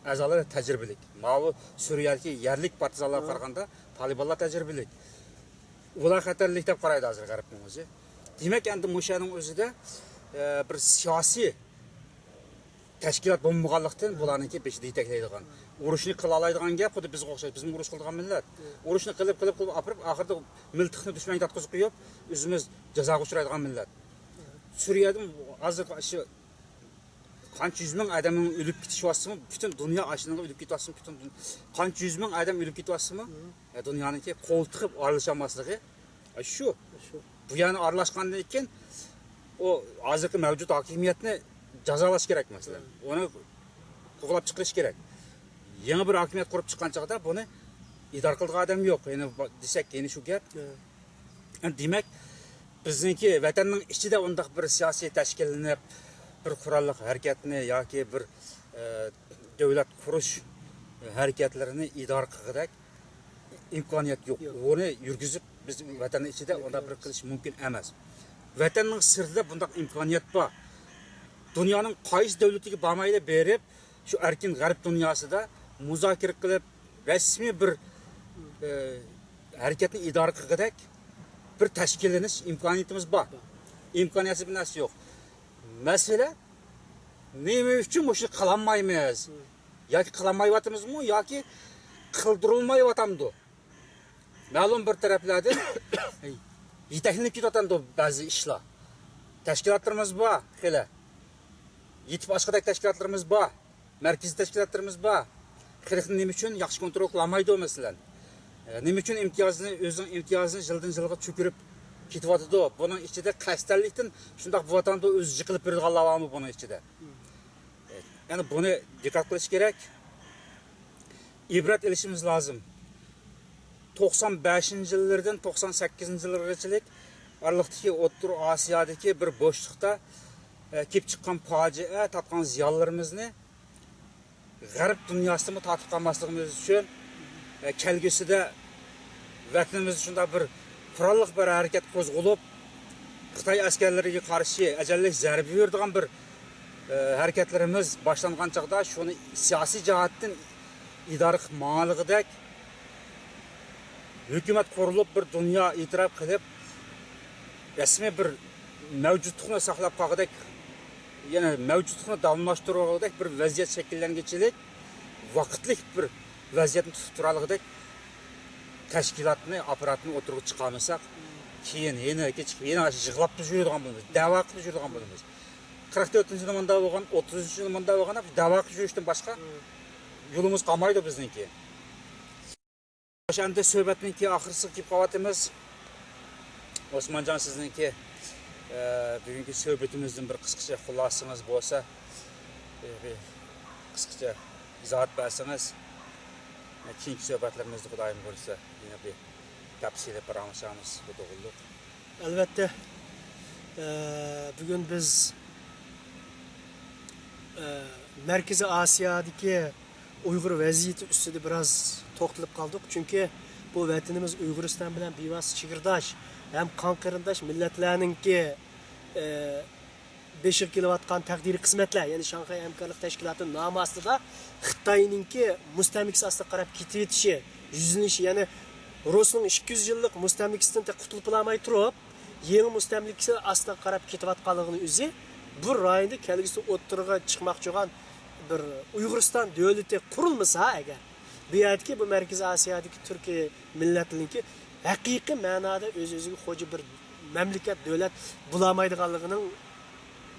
azaları tecrübelik. Mavi Suriyadagi yerlik partizanlar qaraganda Talibanlar tecrübelik. Ular xatarlik deb qaraydi hozir g'arbning o'zi. Demak, endi mushaning o'zida bir siyosiy tashkilot bo'lmaganlikdan bularniki peshida yetaklaydigan. Urushni qila oladigan gap xuddi bizga o'xshaydi. Biz urush qilgan millat. Urushni qilib apirib, oxirida miltiqni dushmanga tatqizib qo'yib, o'zimiz jazoga uchraydigan millat. Suriyada hozir shu qancha yuz ming odamning o'lib ketishyapsimi, butun dunyo ashinaga o'lib ketyapsimi, butun qancha yuz ming odam o'lib ketyapsimi, dunyoniki qo'ltiqib aralashamosligi shu. Bu yana aralashgandan keyin o hozirgi mavjud hokimiyatni jazolash kerak masalan. Uni qo'g'lab chiqarish kerak. Yangi bir hokimiyat qurib chiqqan chaqda buni idora qiladigan odam yo'q. Endi desak, endi shu gap. Demak, bizniki vatanning ichida undaq bir siyosiy tashkillanib, bir qurolli harakatni yoki bir davlat qurish harakatlarini idora qilg'dak imkoniyat yo'q. Uni yurgizib biz vatanning ichida unda bir qilish mumkin emas. Vatanning sirida bundaq imkoniyat bor. Dunyoning qaysi davlatiga bormaydi berib, shu erkin g'arb dunyosida muzokara qilib, rasmiy bir harakatni idora qilg'dak bir tashkillanish imkoniyatimiz bor. İmkaniyatsiz bir narsa yo'q. Masala nima uchun shuni qilolmaymiz? Yoki qilolmayapmizmi, yoki qildirilmayapti? Ma'lum bir taraflardan yetaklanib ketyapti ba'zi ishlar. Tashkilotlarimiz bor, xela. Yetib boshqadek tashkilotlarimiz bor. markaziy tashkilotlarimiz bor. Xalqni nima uchun yaxshi kontrol qilmaydi masalan? Nima uchun o'zining imtiyozini yildan yilga cho'kirib ketyapti? Buning ichida qasddanlikdan shundoq vatanda o'zi yiqilib berganlar bormi buning ichida? Yani buni diqqat qilish kerak. İbrat ilishimiz lozim. 95-yillardan 98-yillargacha aralıqdagi O'rta Osiyodagi bir bo'shliqda kelib chiqqan fojia, tatgan ziyonlarimizni g'arb dunyosida tatib qolmasligimiz uchun kelgusida vatanimizda shunday bir qurolliq bir harakat qo'zg'alib, Xitoy askarlariga qarshi ajallik zarba beradigan bir hareketlerimiz başlangan çağda şunu siyasi cihattan idare qilmaligidek hükümet kurulup bir dünya itiraf qilib resmi bir mevcutluğunu saqlab qolgudek yani mevcutluğunu davomlashtiruvdek bir vaziyat shakllanganchilik vaqtlik bir vaziyatni tutib turarligidek tashkilotni apparatni o'tirib chiqarmasak keyin yana yig'lab yuradigan bo'lamiz, da'vo qilib yuradigan bo'lamiz. 44-yilda manda bo'lgan, 30-yilda manda bo'lgan da'vo qilib yurishdan boshqa yo'limiz qolmaydi bizniki. O'shanda suhbatninki oxirisi kelib qolyapmiz. Osmonjon sizniki bugungi suhbatimizdan bir qisqacha xulosangiz bo'lsa, qisqacha izohat bersangiz, keyingi suhbatlarimizda Xudoyim bo'lsa, yana bir tafsili paramashamiz bu to'g'riliq. Albatta bugün biz Merkezi Asya'daki Uygur vaziyeti üstünde biraz to'xtalib kaldık. Çünkü bu vatanimiz Uyg'uriston bilan bevosita chegirdosh, hem qon qarindosh millatlarninki beşik kelayotgan taqdiri qismatlar, ya'ni Shanxay hamkorlik tashkiloti nomi ostida Xitoyninki mustamlikasi ostida qarab ketitishi, yuzlanishi, ya'ni Rusning 200 yillik mustamlikasidan qutulib olmay turib, yangi mustamlikasi ostida qarab ketayotganligini o'zi bu rayonda kelgisi o'ttirga chiqmoqchi bo'lgan bir Uyg'uriston davlati qurilmasa agar bu yerki bu Markaziy Osiyodagi Turkiya millatliniki haqiqiy ma'noda o'z-o'ziga xo'ja bir mamlakat davlat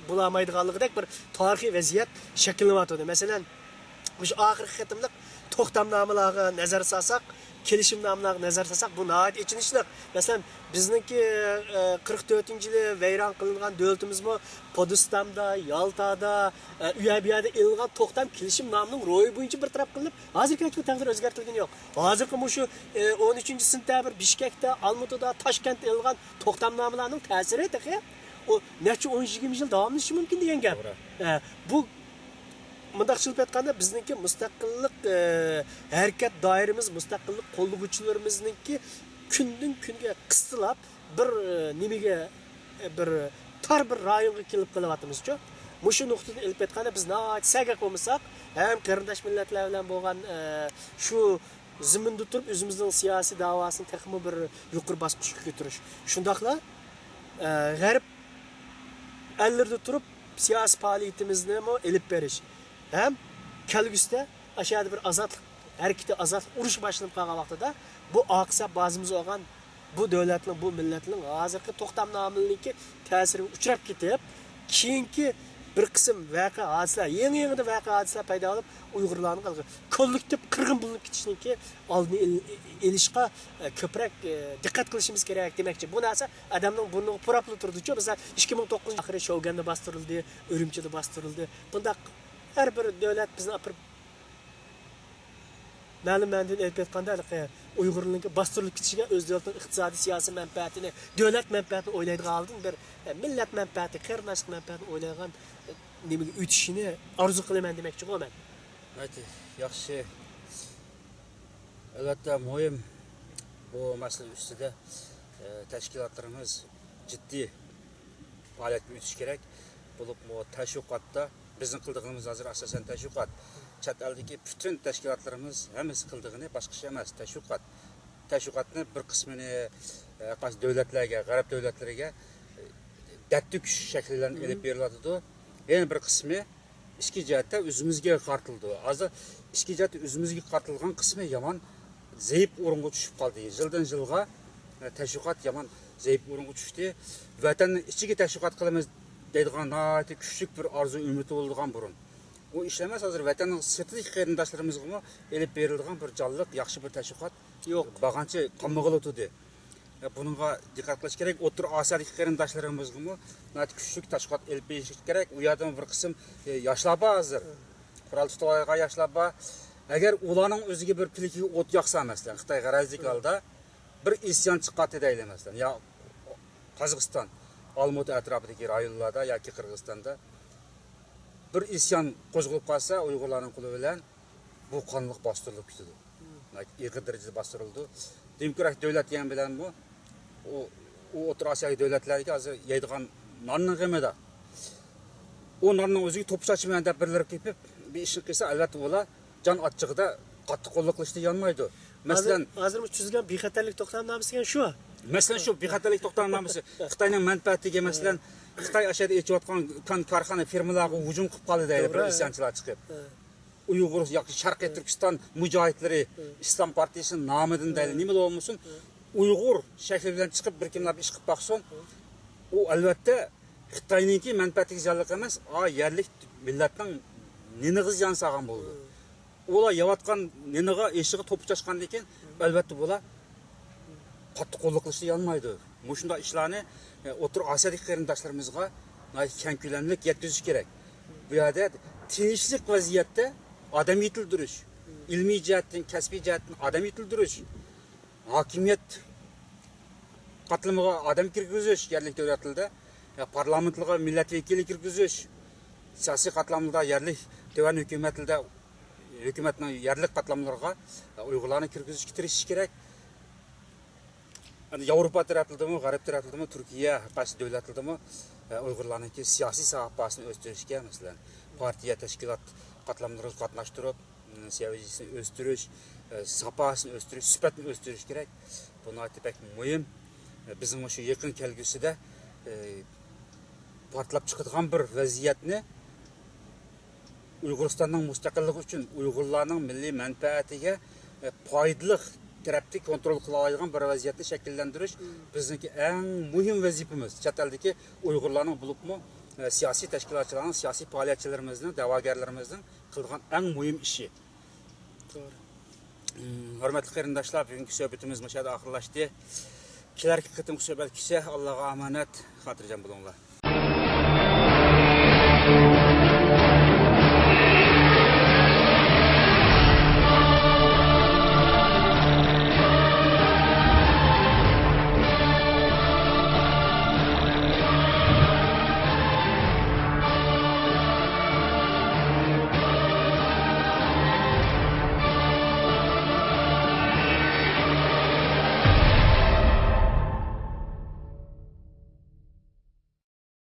bulamaydiganligidek bir tarixiy vaziyat shakllanyapti. Masalan, bu oxirgi xatimliq to'xtamnomalarga nazar solsak, kelishimnomalarga nazar solsak bu nihoyat ichinishli. Masalan, bizniki 44-yili vayron qilingan davlatimizmi Podistamda, Yaltada, Uyabiyada e'lon to'xtam kelishimnomining ro'yi bo'yicha bir taraf qilinib, hozirgi taqdir o'zgartirilgani yo'q. Hozirgi shu 13-sentabr Bishkekda, Almatada, Toshkentda e'lon to'xtamnomalarning ta'siri taxi o necha 10-20 yil davomlashi mumkin degan gap. Bu mundaq qilib aytganda bizniki mustaqillik harakat doiramiz, mustaqillik qo'llovchilarimizniki kundan kunga qistilab bir nimaga bir tar bir rayonga kelib qilyapmiz-ku. Mushu nuqtada ilib aytganda biz sagak bo'lmasak, ham qarindosh millatlar bilan bo'lgan shu ziminda turib o'zimizning siyosiy davosini texmi bir yuqori bosqichga ko'tarish. Shundaqla g'arb ellarda turib siyosiy faoliyatimizni ilib berish. Hem kelgüsde aşağıda bir azatlık, hareketi azatlık uruş başlanıp kalgan vaqtida bu aqsa bazımız olan bu devletlerin, bu milletlerin hazırki to'xtamnomalarniki ta'siri uchrab ketib, keyingi bir qism voqea hodisalar, yangi-yangi voqea hodisalar paydo bo'lib, Uyg'urlarning kollektiv qirg'in bo'linib ketishniki oldini elishga ko'proq diqqat qilishimiz kerak demakchi. Bu narsa odamning burniga purapli turdi-ku. Masalan, 2009 oxiri Sho'ganda bostirildi, Urumchida bostirildi. Bundaq her bir devlet bizni apırıp ma'lum ma'noda aytib aytganda Uyg'urlarning bostirilib ketishiga o'z davlatining iqtisodiy siyosiy manfaatini, davlat manfaatini o'ylaydigan oldin bir millat manfaati, qarindoshlik manfaatini o'ylaydigan nimaga o'tishini orzu qilaman demoqchi bo'laman. Aytdi, yaxshi. Albatta muhim bu masala ustida tashkilotlarimiz jiddiy faoliyatga o'tish kerak. Bo'lib bu tashviqotda bizning qildig'imiz hozir asosan tashviqot. Chet eldagi bütün tashkilotlarimiz hammasi qildig'ini boshqacha emas, tashviqot. Tashviqotni bir qismini qaysi davlatlarga, g'arb davlatlariga dattuk shakldan elib beriladi. Yana bir qismi ichki jihatda o'zimizga qartildi. Hozir ichki jihatda o'zimizga qartilgan qismi yomon zaif o'ringa tushib qoldi. Yildan yilga tashviqot yomon zaif o'ringa tushdi. Vatanning ichiga tashviqot qilamiz deydigan nihoyatda kuchli bir orzu umidi bo'lgan burun. Bu işlemez hazır vatanın sırtidagi qarindoshlarımizga elib berilgan bir jonliq, yaxshi bir tashviqot yo'q. Bağançı qanmag'il o'tdi. Bununla dikkat qilish kerak. O'tir Osiyodagi qarindoshlarimizga kuchli tashviqot elib berish kerak. U yerdan bir qism yoshlar bor hozir. Qurol tutib olgan yoshlar bor. Agar ularning o'ziga bir pilikiga o't yoqsa masalan, Xitoy g'arazlik holda bir isyon chiqadi deylik masalan. Ya Qozog'iston, Olmaota atrofidagi rayonlarda yoki Qirg'izistonda bir isyon qo'zg'alib qolsa, Uyg'urlarning qo'li bilan bu qonliq bostirilib ketadi. Ig'ir darajada bostirildi. Demokratik davlat degan bilan bu O'rta Osiyo davlatlariga hozir yeydigan nonning g'amida. O nonning o'ziga to'pchachiman deb birlari kelib, bir ishni qilsa, albatta ular jon achchig'ida qattiq qo'lliq qilishni yonmaydi. Masalan, hozir bu tuzilgan bexatarlik to'xtamnomasi degan shu. Masalan, shu bexatarlik to'xtamnomasi Xitoyning manfaatiga masalan Xitoy ashada echayotgan korxona firmalarga hujum qilib qoldi deydi bir isyonchilar chiqib. Uyg'ur yoki Sharqiy Turkiston mujohidlari Islom partiyasining nomidan deydi. Nima bo'lmasin, Uyg'ur shakli bilan chiqib bir kimlar ish qilib baqsin, u albatta Xitoyningki manfaatiga ziyonlik emas, yerlik millatning niniga ziyon solgan bo'ldi. Ular yeyotgan niniga eshigi to'pchashgan ekan, albatta bular qattiq qo'lliq qilishni olmaydi. Shunday ishlarni O'rta Osiyodagi qarindoshlarimizga keng ko'lamli yetkazish kerak. Bu yerda tinchlik vaziyatda odam yetildirish, ilmiy jihatdan, kasbiy jihatdan odam yetildirish, hokimiyat qatlamiga odam kirgizish, yerlik davlatlarda parlamentlarga millat vakili kirgizish, siyosiy qatlamlarda yerlik tuvan hukumatlarda hukumatning yerlik qatlamlariga Uyg'urlarni kirgizishga tirishish kerak. Yevropa tarafidami, G'arb tarafidami, Turkiya qaysi davlatlardami Uyg'urlarning siyosiy sahifasini o'stirishga, masalan, partiya tashkilot qatlamlariga qatnashtirib, saviyasini o'stirish, sahifasini o'stirish, sifatini o'stirish kerak. Buni aytib muhim. Bizning shu yaqin kelgusida portlab chiqadigan bir vaziyatni Uyg'uristonning mustaqilligi uchun Uyg'urlarning milliy manfaatiga foydali tarafni kontrol qila oladigan bir vaziyatni shakllantirish bizningki eng muhim vazifamiz. Chet eldagi Uyg'urlarning bo'libmi siyosiy tashkilotchilarning, siyosiy faoliyatchilarimizning, da'vogarlarimizning qilgan eng muhim ishi. To'g'ri. Hurmatli qarindoshlar, bugungi suhbatimiz mana shu yerda oxirlashdi. Kelarki qitim suhbat kishi Allohga omonat, xotirjam bo'linglar.